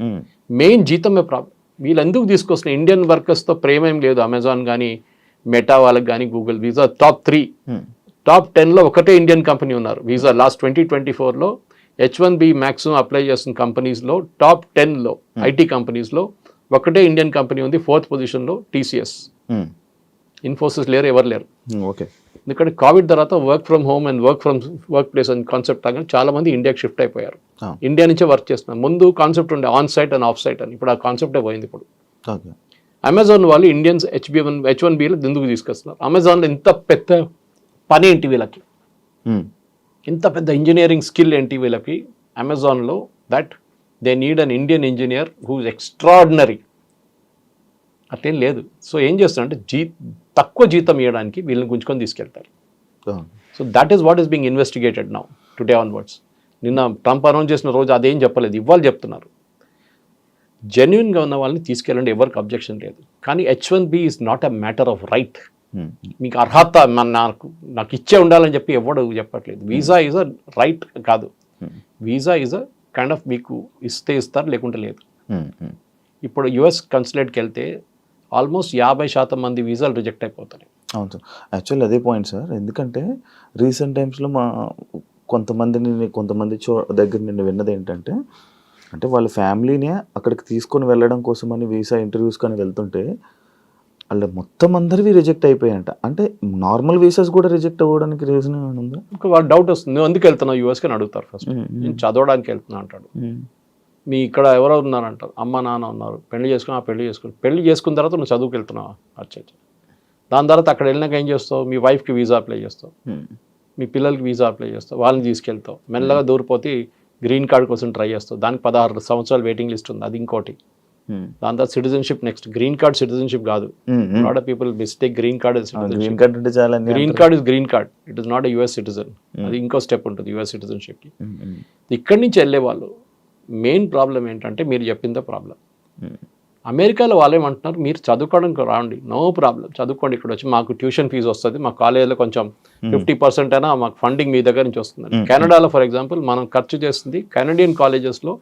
మెయిన్ జీతమే ప్రాబ్లం. వీళ్ళు ఎందుకు తీసుకొస్తున్న ఇండియన్ వర్కర్స్తో ప్రేమ ఏం లేదు. అమెజాన్ కానీ, మెటా వాళ్ళకి కానీ, గూగుల్, వీసా టాప్ 3, టాప్ 10లో ఒకటే ఇండియన్ కంపెనీ ఉన్నారు. వీసా లాస్ట్ 2024లో H1B మ్యాక్సిమం అప్లై చేస్తున్న కంపెనీస్లో టాప్ 10లో ఐటీ కంపెనీస్లో ఒకటే ఇండియన్ కంపెనీ ఉంది. 4th పొజిషన్లో TCS. ఇన్ఫోసిస్ లేరు, ఎవరు లేరు. ఓకే. ఎందుకంటే కోవిడ్ తర్వాత work from home and work place అని కాన్సెప్ట్ రాగానే చాలా మంది ఇండియాకి షిఫ్ట్ అయిపోయారు. ఇండియా నుంచే వర్క్ చేస్తున్నారు. ముందు కాన్సెప్ట్ ఉండే on site and off site అని, ఇప్పుడు ఆ కాన్సెప్టే పోయింది. ఇప్పుడు అమెజాన్ వాళ్ళు ఇండియన్స్ H1Bలో ఎందుకు తీసుకొస్తున్నారు? అమెజాన్లో ఇంత పెద్ద పని ఏంటి వీళ్ళకి, ఇంత పెద్ద ఇంజనీరింగ్ స్కిల్ ఏంటి వీళ్ళకి అమెజాన్లో, that they need an Indian engineer who is extraordinary. అట్లేం లేదు. సో ఏం చేస్తారంటే తక్కువ జీతం ఇవ్వడానికి వీళ్ళని గుంజుకొని తీసుకెళ్తారు. So that is what is being investigated now today onwards. నిన్న ట్రంప్ అనౌన్స్ చేసిన రోజు అదేం చెప్పలేదు, ఇవాళ చెప్తున్నారు. జెన్యున్గా ఉన్న వాళ్ళని తీసుకెళ్ళండి, ఎవరికి అబ్జెక్షన్ లేదు. కానీ H1B is not a matter of right. మీకు అర్హత నాకు ఇచ్చే ఉండాలని చెప్పి ఎవడు చెప్పట్లేదు. వీసా ఈజ్ అ రైట్ కాదు. Visa is a kind of మీకు ఇస్తే ఇస్తారు, లేకుంటే లేదు. ఇప్పుడు US కన్సులేట్కి వెళ్తే ఆల్మోస్ట్ 50% మంది వీసాలు రిజెక్ట్ అయిపోతాయి. అవును సార్, యాక్చువల్లీ అదే పాయింట్ సార్. ఎందుకంటే రీసెంట్ టైమ్స్లో కొంతమంది దగ్గర నేను విన్నది ఏంటంటే, అంటే వాళ్ళ ఫ్యామిలీనే అక్కడికి తీసుకొని వెళ్ళడం కోసమని వీసా ఇంటర్వ్యూస్ కానీ వెళ్తుంటే వాళ్ళ మొత్తం అందరివి రిజెక్ట్ అయిపోయాయంట. అంటే నార్మల్ వీసాస్ కూడా రిజెక్ట్ అవ్వడానికి రీజన్ ఉందా? వాళ్ళ డౌట్ వస్తుంది, నువ్వు ఎందుకు వెళ్తున్నావు యూఎస్కి అని అడుగుతారు. ఫస్ట్ నేను చదవడానికి వెళ్తున్నా అంటాడు. మీ ఇక్కడ ఎవరో ఉన్నారంటారు, అమ్మ నాన్న ఉన్నారు, పెళ్లి చేసుకున్న తర్వాత నువ్వు చదువుకు వెళ్తున్నావు. అచ్చా. దాని తర్వాత అక్కడ వెళ్ళినాక ఏం చేస్తావు, మీ వైఫ్కి వీసా అప్లై చేస్తావు, మీ పిల్లలకి వీసా అప్లై చేస్తావు, వాళ్ళని తీసుకెళ్తావు, మెల్లగా దూరిపోతే గ్రీన్ కార్డ్ కోసం ట్రై చేస్తావు. దానికి 16 సంవత్సరాలు వెయిటింగ్ లిస్ట్ ఉంది, అది ఇంకోటి. దాని తర్వాత citizenship next. Green card citizenship కాదు. Lot of people mistake green card green card is green card, it is not a US citizen. అది ఇంకో స్టెప్ ఉంటుంది US సిటిజన్షిప్కి. ఇక్కడి నుంచి వెళ్ళే వాళ్ళు మెయిన్ ప్రాబ్లం ఏంటంటే మీరు చెప్పిందే ప్రాబ్లం. అమెరికాలో వాళ్ళు ఏమంటున్నారు, మీరు చదువుకోవడానికి రాండి, నో ప్రాబ్లం, చదువుకోండి, ఇక్కడ వచ్చి మాకు ట్యూషన్ ఫీజు వస్తుంది, మా కాలేజీలో కొంచెం 50% అయినా మాకు ఫండింగ్ మీ దగ్గర నుంచి వస్తుంది. కెనడాలో ఫర్ ఎగ్జాంపుల్ మనం ఖర్చు చేస్తుంది కెనడియన్ కాలేజెస్లో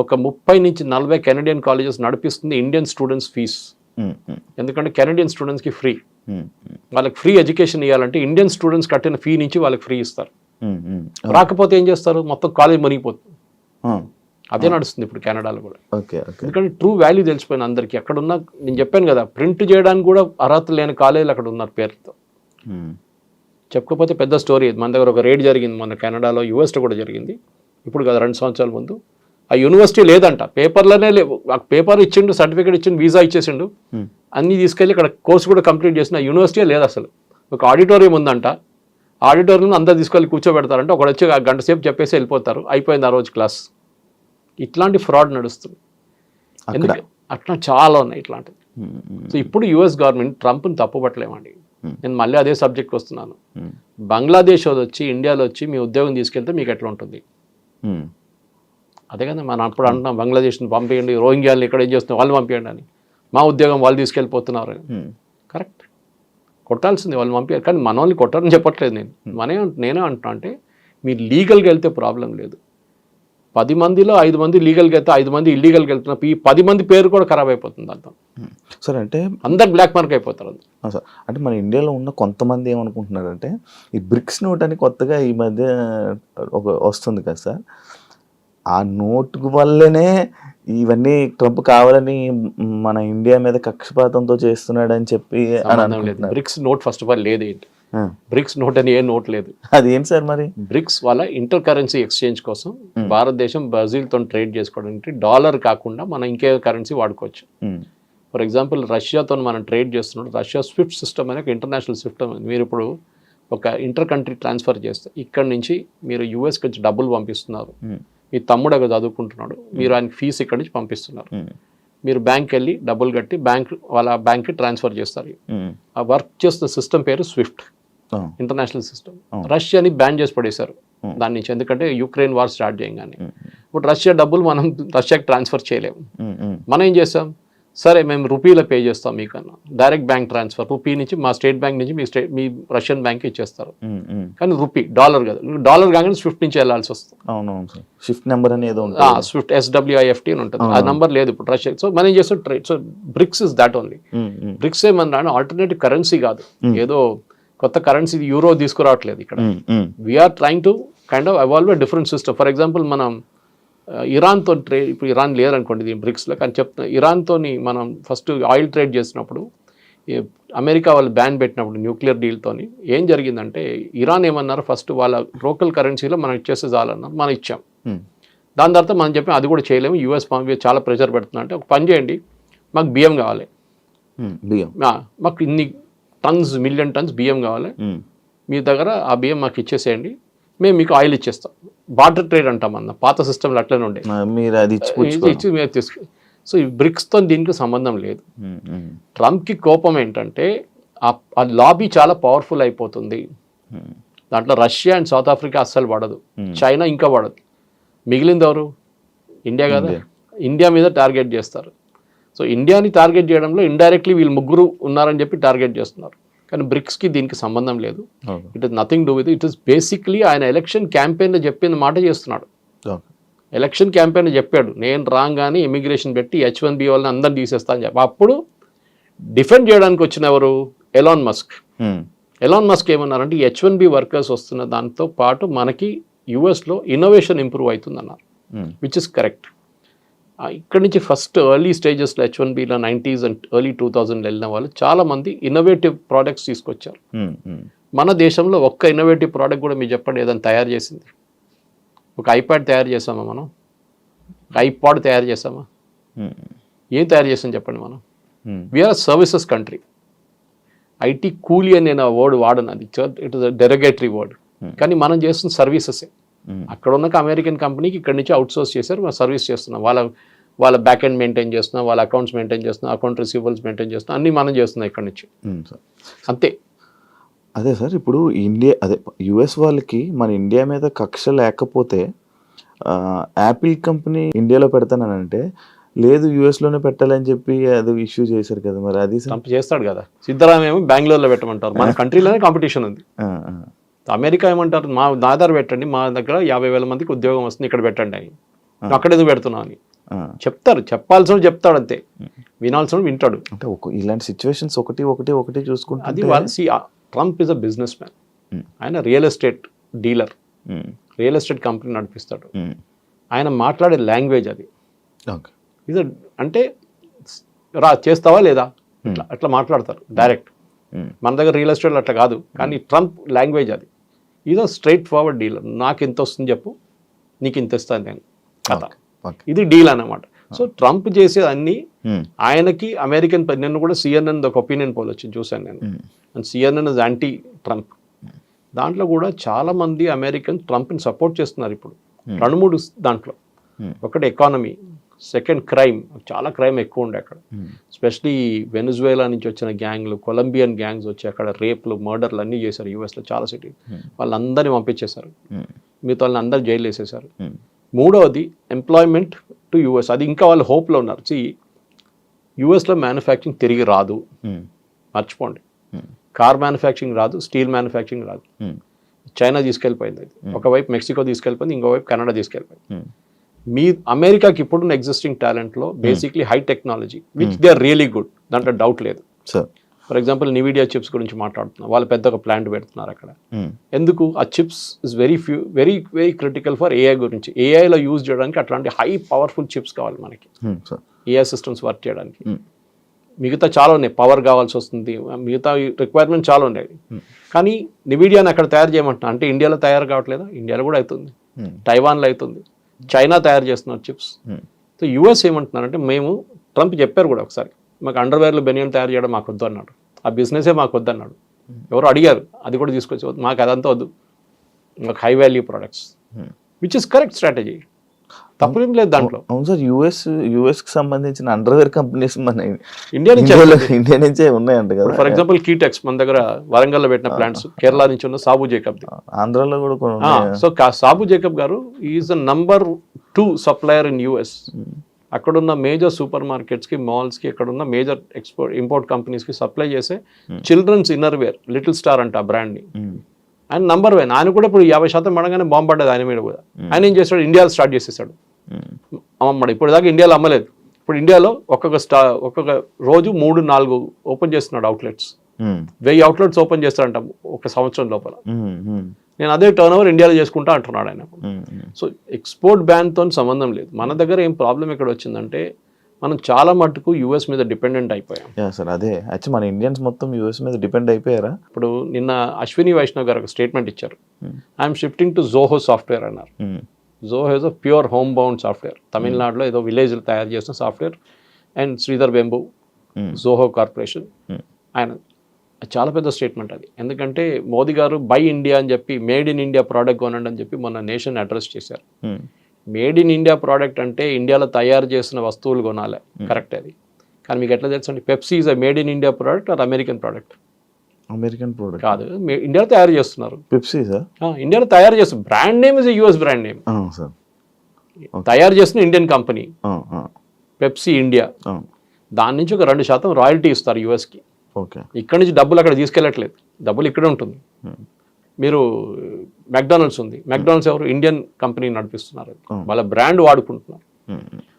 ఒక 30 నుంచి 40 కెనడియన్ కాలేజెస్ నడిపిస్తుంది ఇండియన్ స్టూడెంట్స్ ఫీజ్. ఎందుకంటే కెనడియన్ స్టూడెంట్స్కి ఫ్రీ, వాళ్ళకి ఫ్రీ ఎడ్యుకేషన్ ఇవ్వాలంటే ఇండియన్ స్టూడెంట్స్ కట్టిన ఫీ నుంచి వాళ్ళకి ఫ్రీ ఇస్తారు. రాకపోతే ఏం చేస్తారు, మొత్తం కాలేజ్ మునిగిపోతుంది. అదే నడుస్తుంది ఇప్పుడు కెనడాలో కూడా. ఎందుకంటే ట్రూ వాల్యూ తెలిసిపోయిన అందరికీ. అక్కడ ఉన్న, నేను చెప్పాను కదా, ప్రింట్ చేయడానికి కూడా అర్హత లేని కాలేజీలు అక్కడ ఉన్నారు పేరుతో. చెప్పకపోతే పెద్ద స్టోరీ. మన దగ్గర ఒక రేడ్ జరిగింది మొన్న కెనడాలో, యూఎస్లో కూడా జరిగింది. ఇప్పుడు కదా 2 సంవత్సరాల ముందు. ఆ యూనివర్సిటీ లేదంట, పేపర్లోనే లేవు. పేపర్ ఇచ్చిండు, సర్టిఫికేట్ ఇచ్చిండు, వీసా ఇచ్చేసిండు, అన్నీ తీసుకెళ్ళి ఇక్కడ కోర్సు కూడా కంప్లీట్ చేసిన యూనివర్సిటీ లేదు అసలు. ఒక ఆడిటోరియం ఉందంట, ఆడిటోరియం అందరు తీసుకెళ్ళి కూర్చోబెడతారంటే ఒకడు వచ్చి 1 గంట సేపు చెప్పేసి వెళ్ళిపోతారు, అయిపోయింది ఆ రోజు క్లాస్. ఇట్లాంటి ఫ్రాడ్ నడుస్తుంది. ఎందుకంటే అట్లా చాలా ఉన్నాయి ఇట్లాంటివి. సో ఇప్పుడు US గవర్నమెంట్ ట్రంప్ని తప్పుపట్టలేమండి. నేను మళ్ళీ అదే సబ్జెక్ట్కి వస్తున్నాను. బంగ్లాదేశ్ వచ్చి ఇండియాలో వచ్చి మీ ఉద్యోగం తీసుకెళ్తే మీకు ఎట్లా ఉంటుంది? అదే కదా మనం అప్పుడు అంటున్నాం, బంగ్లాదేశ్ని పంపించండి, రోహింగ్యాలను ఇక్కడ ఏం చేస్తున్నాం వాళ్ళు పంపించండి అని. మా ఉద్యోగం వాళ్ళు తీసుకెళ్ళిపోతున్నారు. కరెక్ట్, కొట్టాల్సింది వాళ్ళు పంపించారు. కానీ మన వాళ్ళని కొట్టారని చెప్పట్లేదు నేను. నేనే అంటున్నా, అంటే మీరు లీగల్గా వెళ్తే ప్రాబ్లం లేదు. 10 మందిలో 5 మంది లీగల్గా వెళ్తే 5 మంది ఇల్లీగల్గా వెళ్తున్నారు. ఈ 10 మంది పేరు కూడా ఖరాబ్ అయిపోతుంది దాంతో. సార్ అంటే అందరు బ్లాక్ మార్క్ అయిపోతారు. సార్ అంటే మన ఇండియాలో ఉన్న కొంతమంది ఏమనుకుంటున్నారంటే ఈ బ్రిక్స్ నోట్ అని కొత్తగా ఈ మధ్య వస్తుంది కదా సార్, ఆ నోట్ వల్లనే ఇవన్నీ ట్రంప్ కావాలని మన ఇండియా మీద కక్షపాతంతో చేస్తున్నాడు అని చెప్పి అని అనుకుంటున్నారు. BRICS note first of all లేదు. ఏంటి బ్రిక్స్ నోట్ అని ఏ నోట్ లేదు. అది ఏం సార్ మరి? బ్రిక్స్ వాళ్ళ ఇంటర్ కరెన్సీ ఎక్స్చేంజ్ కోసం భారతదేశం బ్రెజిల్తో ట్రేడ్ చేసుకోవడానికి డాలర్ కాకుండా మనం ఇంకే కరెన్సీ వాడుకోవచ్చు. ఫర్ ఎగ్జాంపుల్ రష్యాతో మనం ట్రేడ్ చేస్తున్నాడు. రష్యా స్విఫ్ట్ సిస్టమ్ అనే ఒక ఇంటర్నేషనల్ సిస్టమ్. మీరు ఇప్పుడు ఒక ఇంటర్ కంట్రీ ట్రాన్స్ఫర్ చేస్తే ఇక్కడ నుంచి మీరు యూఎస్కి వచ్చి డబ్బులు పంపిస్తున్నారు. మీ తమ్ముడు అక్కడ చదువుకుంటున్నాడు, మీరు ఆయనకి ఫీజు ఇక్కడ నుంచి పంపిస్తున్నారు. మీరు బ్యాంక్ వెళ్ళి డబ్బులు కట్టి వాళ్ళ బ్యాంక్కి ట్రాన్స్ఫర్ చేస్తారు. ఆ వర్క్ చేస్తున్న సిస్టమ్ పేరు స్విఫ్ట్, ఇంటర్నేషనల్ సిస్టమ్. రష్యాని బ్యాన్ చేసి పడేశారు దాని నుంచి, ఎందుకంటే యుక్రెయిన్ వార్ స్టార్ట్ చేయగానే. ఇప్పుడు రష్యా డబ్బులు మనం రష్యాకి ట్రాన్స్ఫర్ చేయలేము. మనం ఏం చేస్తాం, సరే మేము రూపీలో పే చేస్తాం మీకన్నా, డైరెక్ట్ బ్యాంక్ ట్రాన్స్ఫర్ రూపీ నుంచి మా స్టేట్ బ్యాంక్ నుంచి మీ రష్యన్ బ్యాంక్ ఇచ్చేస్తారు. కానీ రూపీ, డాలర్ కదా, డాలర్ కాగానే స్విఫ్ట్ నుంచి వెళ్ళాల్సి వస్తుంది. అవునవును, స్విఫ్ట్ నెంబర్ అనేది స్విఫ్ట్ SWIFT అని ఉంటుంది, ఆ నెంబర్ లేదు ఇప్పుడు రష్యా. సో మనం ఏం చేస్తాం trade. So BRICS is that only. BRICS ఏమన్నా ఆల్టర్నేటివ్ కరెన్సీ కాదు, ఏదో కొత్త కరెన్సీ యూరో తీసుకురావట్లేదు ఇక్కడ. We are trying to kind of evolve different system. For example మనం ఇరాన్తో ట్రేడ్, ఇప్పుడు ఇరాన్ లేదనుకోండి దీని బ్రిక్స్లో, కానీ చెప్తున్నా ఇరాన్తో మనం ఫస్ట్ ఆయిల్ ట్రేడ్ చేసినప్పుడు అమెరికా వాళ్ళు బ్యాన్ పెట్టినప్పుడు న్యూక్లియర్ డీల్తోని ఏం జరిగిందంటే ఇరాన్ ఏమన్నారు, ఫస్ట్ వాళ్ళ లోకల్ కరెన్సీలో మనం ఇచ్చేస్తే చాలన్నారు, మనం ఇచ్చాం. దాని తర్వాత మనం చెప్పాం అది కూడా చేయలేము, యూఎస్ చాలా ప్రెషర్ పెడుతున్నా అంటే ఒక పని చేయండి, మాకు బియ్యం కావాలి, మాకు ఇన్ని టన్స్ మిలియన్ టన్స్ బియ్యం కావాలి, మీ దగ్గర ఆ బియ్యం మాకు ఇచ్చేసేయండి, మేము మీకు ఆయిల్ ఇచ్చేస్తాం. బార్టర్ ట్రేడ్ అంటాం అన్న, పాత సిస్టమ్లో అట్లనే ఉండే, మీరు అది ఇచ్చి మీరు తీసుకు. సో ఈ బ్రిక్స్తో దీనికి సంబంధం లేదు. ట్రంప్కి కోపం ఏంటంటే ఆ లాబీ చాలా పవర్ఫుల్ అయిపోతుంది. దాంట్లో రష్యా అండ్ సౌత్ ఆఫ్రికా అస్సలు పడదు, చైనా ఇంకా పడదు, మిగిలింది ఎవరు? ఇండియా కదా. ఇండియా మీద టార్గెట్ చేస్తారు. సో ఇండియాని టార్గెట్ చేయడంలో ఇండైరెక్ట్లీ వీళ్ళు ముగ్గురు ఉన్నారని చెప్పి టార్గెట్ చేస్తున్నారు. కానీ బ్రిక్స్కి దీనికి సంబంధం లేదు. It is nothing do with it is basically ఆయన ఎలక్షన్ క్యాంపెయిన్లో చెప్పిన మాట చేస్తున్నాడు. ఎలక్షన్ క్యాంపెయిన్లో చెప్పాడు, నేను రాగానే ఇమిగ్రేషన్ పెట్టి H1B వాళ్ళని అందరిని తీసేస్తా అని చెప్పి. అప్పుడు డిఫెండ్ చేయడానికి వచ్చిన ఎవరు? Elon Musk. ఎలాన్ మస్క్ ఏమన్నారంటే H1B వర్కర్స్ వస్తున్న దాంతో పాటు మనకి యుఎస్లో ఇన్నోవేషన్ ఇంప్రూవ్ అవుతుందన్నారు, విచ్ ఇస్ కరెక్ట్. ఇక్కడి నుంచి ఫస్ట్ ఎర్లీ స్టేజెస్లో H1Bలో 90s అండ్ ఎర్లీ 2000 వెళ్ళిన వాళ్ళు చాలామంది ఇన్నోవేటివ్ ప్రోడక్ట్స్ తీసుకొచ్చారు. మన దేశంలో ఒక్క ఇన్నోవేటివ్ ప్రోడక్ట్ కూడా మీరు చెప్పండి ఏదైనా తయారు చేసింది. ఒక ఐప్యాడ్ తయారు చేసామా మనం? ఒక ఐపాడ్ తయారు చేసామా? ఏం తయారు చేసాం చెప్పండి మనం? We are services country. ఐటీ కూలీ అని నేను వర్డ్ వాడను, అది it is a derogatory word. కానీ మనం చేస్తున్న సర్వీసెసే. అక్కడ ఉన్న అమెరికన్ కంపెనీకి ఇక్కడ నుంచి అవుట్ సోర్స్ చేశారు, మనం సర్వీస్ చేస్తున్నాం. వాళ్ళ బ్యాక్ ఎండ్ మెయింటైన్ చేస్తున్నాం, వాళ్ళ అకౌంట్స్ మెయింటైన్ చేస్తున్నాం, అకౌంట్ రిసీవబుల్స్ మెయింటైన్ చేస్తున్నాం, అన్నీ మనం చేస్తున్నాం ఇక్కడ నుంచి. అంతే. అదే సార్, ఇప్పుడు యుఎస్ వాళ్ళకి మన ఇండియా మీద కక్ష లేకపోతే యాపిల్ కంపెనీ ఇండియాలో పెడతానంటే లేదు యుఎస్లోనే పెట్టాలని చెప్పి అది ఇష్యూ చేశారు కదా, మరి అది చేస్తాడు కదా. సిద్ధరామయ్య ఏమో బెంగళూరులో పెట్టమంటారు, మన కంట్రీలోనే కాంపిటీషన్ ఉంది. అమెరికా ఏమంటారు, మా ఆధార్ పెట్టండి, మా దగ్గర 50,000 మందికి ఉద్యోగం వస్తుంది, ఇక్కడ పెట్టండి అని. అక్కడ ఎందుకు పెడుతున్నావు అని చెప్తారు. చెప్పాల్సిన చెప్తాడు అంతే, వినాల్సిన వింటాడు. అంటే ఇలాంటి సిచ్యువేషన్స్ ఒకటి చూసుకుంటే అది Trump is a businessman. ఆయన real estate dealer, real estate company నడిపిస్తాడు. ఆయన మాట్లాడే లాంగ్వేజ్ అది ఇది అంటే చేస్తావా లేదా అట్లా మాట్లాడతారు డైరెక్ట్. మన దగ్గర రియల్ ఎస్టేట్ అట్లా కాదు, కానీ ట్రంప్ లాంగ్వేజ్ అది. ఇదో స్ట్రైట్ ఫార్వర్డ్ డీలర్. నాకు ఎంత వస్తుంది చెప్పు, నీకు ఇంత ఇస్తాను నేను కథ. ఇది డీల్ అన్నమాట. సో ట్రంప్ చేసేది అన్ని ఆయనకి అమెరికన్. నేను కూడా CNN ఒక ఒపీనియన్ పోల్ వచ్చింది చూశాను నేను, and CNN is anti Trump. దాంట్లో కూడా చాలా మంది అమెరికన్ ట్రంప్ని సపోర్ట్ చేస్తున్నారు ఇప్పుడు. 2-3 దాంట్లో. ఒకటి ఎకానమీ, సెకండ్ క్రైమ్. చాలా క్రైమ్ ఎక్కువ ఉండే అక్కడ, ఎస్పెషలీ వెనిజువేలా నుంచి వచ్చిన గ్యాంగ్లు, కొలంబియన్ గ్యాంగ్స్ వచ్చి అక్కడ రేప్లు, మర్డర్లు అన్నీ చేశారు యూఎస్లో చాలా సిటీ. వాళ్ళందరినీ పంపించేశారు, మిగతా వాళ్ళని అందరు జైలు వేసేసారు. మూడవది ఎంప్లాయ్మెంట్ టు యూఎస్. అది ఇంకా వాళ్ళు హోప్లో ఉన్నారు. యూఎస్లో మ్యానుఫ్యాక్చరింగ్ తిరిగి రాదు, మర్చిపోండి. కార్ మ్యానుఫ్యాక్చరింగ్ రాదు, స్టీల్ మ్యానుఫ్యాక్చరింగ్ రాదు. చైనా తీసుకెళ్ళిపోయింది, ఒకవైపు మెక్సికో తీసుకెళ్ళిపోయింది, ఇంకోవైపు కెనడా తీసుకెళ్ళిపోయింది. మీ అమెరికాకి ఇప్పుడున్న ఎగ్జిస్టింగ్ టాలెంట్లో basically high technology which they are really good, దాంట్లో డౌట్ లేదు. Sir for example Nvidia chips గురించి మాట్లాడుతున్నాం, వాళ్ళు పెద్ద ఒక ప్లాంట్ పెడుతున్నారు అక్కడ. ఎందుకు ఆ chips is very very critical for AI గురించి. ఏఐలో యూజ్ చేయడానికి అట్లాంటి హై పవర్ఫుల్ చిప్స్ కావాలి మనకి, ఏఐ సిస్టమ్స్ వర్క్ చేయడానికి. మిగతా చాలా ఉన్నాయి, పవర్ కావాల్సి వస్తుంది, మిగతా రిక్వైర్మెంట్ చాలా ఉన్నాయి. కానీ నివిడియాని అక్కడ తయారు చేయమంటున్నా అంటే ఇండియాలో తయారు కావట్లేదా? ఇండియాలో కూడా అవుతుంది, తైవాన్లో అవుతుంది, చైనా తయారు చేస్తున్నారు చిప్స్. సో యూఎస్ ఏమంటున్నారంటే, మేము ట్రంప్ చెప్పారు కూడా ఒకసారి, మాకు అండర్వేర్లు బెనియన్ తయారు చేయడం మాకు వద్దు అన్నాడు, ఆ బిజినెసే మాకు వద్దు అన్నాడు. ఎవరు అడిగారు, అది కూడా తీసుకొచ్చి మాకు అదంతా వద్దు, మాకు high value products, which is correct strategy, తప్పేం లేదు దాంట్లో. అవును సార్, యూఎస్కి సంబంధించిన అండర్వేర్ కంపెనీస్ మన ఇండియా నుంచే ఉన్నాయంట కదా. ఫర్ ఎగ్జాంపుల్ కీటెక్స్ మన దగ్గర వరంగల్లో పెట్టిన ప్లాంట్స్, కేరళ నుంచి ఉన్న సాబు జేకబ్, ఆంధ్రాలో కూడా. సో సాబు జేకబ్ గారు is the number 2 supplier in US. అక్కడున్న మేజర్ సూపర్ మార్కెట్స్కి, మాల్స్కి, అక్కడున్న మేజర్ ఇంపోర్ట్ కంపెనీస్కి సప్లై చేసే childrens inner wear little star అంట ఆ బ్రాండ్ని. ఆయన నంబర్ 1. ఆయన కూడా ఇప్పుడు 50% పడగానే బాంబు పడ్డది ఆయన మీద కూడా. ఆయన ఏం చేస్తాడు, ఇండియాలో స్టార్ట్ చేసేసాడు అమ్మమ్మడు. ఇప్పుడు దాకా ఇండియాలో అమ్మలేదు, ఇప్పుడు ఇండియాలో ఒక్కొక్క రోజు 3-4 ఓపెన్ చేస్తున్నాడు అవుట్లెట్స్. 1000 అవుట్లెట్స్ ఓపెన్ చేస్తాడంట ఒక సంవత్సరం లోపల. నేను అదే టర్న్ ఓవర్ ఇండియాలో చేసుకుంటా అంటున్నాడు ఆయన. సో ఎక్స్పోర్ట్ బ్యాన్తో సంబంధం లేదు. మన దగ్గర ఏం ప్రాబ్లం ఎక్కడ వచ్చిందంటే, మనం చాలా మటుకు యూఎస్ మీద డిపెండెంట్ అయిపోయాం. సార్ అదే యాక్చువల్లీ మన ఇండియన్స్ మొత్తం యూఎస్ మీద డిపెండ్ అయిపోయారా? ఇప్పుడు నిన్న అశ్విని వైష్ణవ్ గారు ఒక స్టేట్మెంట్ ఇచ్చారు, I'm shifting to Zoho software అన్నారు. Zoho is a pure home bound software, తమిళనాడులో ఏదో విలేజ్లో తయారు చేసిన software. And Sridhar Vembu, Zoho Corporation, ఆయన చాలా పెద్ద స్టేట్మెంట్ అది. ఎందుకంటే మోదీ గారు బై ఇండియా అని చెప్పి, మేడ్ ఇన్ ఇండియా ప్రోడక్ట్ కొనండి అని చెప్పి మొన్న నేషన్ అడ్రస్ చేశారు. మేడ్ ఇన్ ఇండియా ప్రోడక్ట్ అంటే ఇండియాలో తయారు చేసిన వస్తువులు కొనాలి, కరెక్ట్ అది. కానీ మీకు ఎట్లా తెలుసు అండి, Pepsi is a made in India product or American product? American product కాదు, ఇండియాలో తయారు చేస్తున్నారు. పెప్సీ సార్ ఇండియాలో తయారు చేస్తున్నారు, brand name is US brand name, తయారు చేస్తున్న ఇండియన్ కంపెనీ పెప్సీ ఇండియా. దాని నుంచి ఒక 2% రాయల్టీ ఇస్తారు యూఎస్కి. ఇక్కడ నుంచి డబ్బులు అక్కడ తీసుకెళ్ళట్లేదు, డబ్బులు ఇక్కడే ఉంటుంది. మీరు మెక్డానల్డ్స్ ఉంది, మెక్డానల్డ్స్ ఎవరు, ఇండియన్ కంపెనీ నడిపిస్తున్నారు, వాళ్ళ బ్రాండ్ వాడుకుంటున్నారు.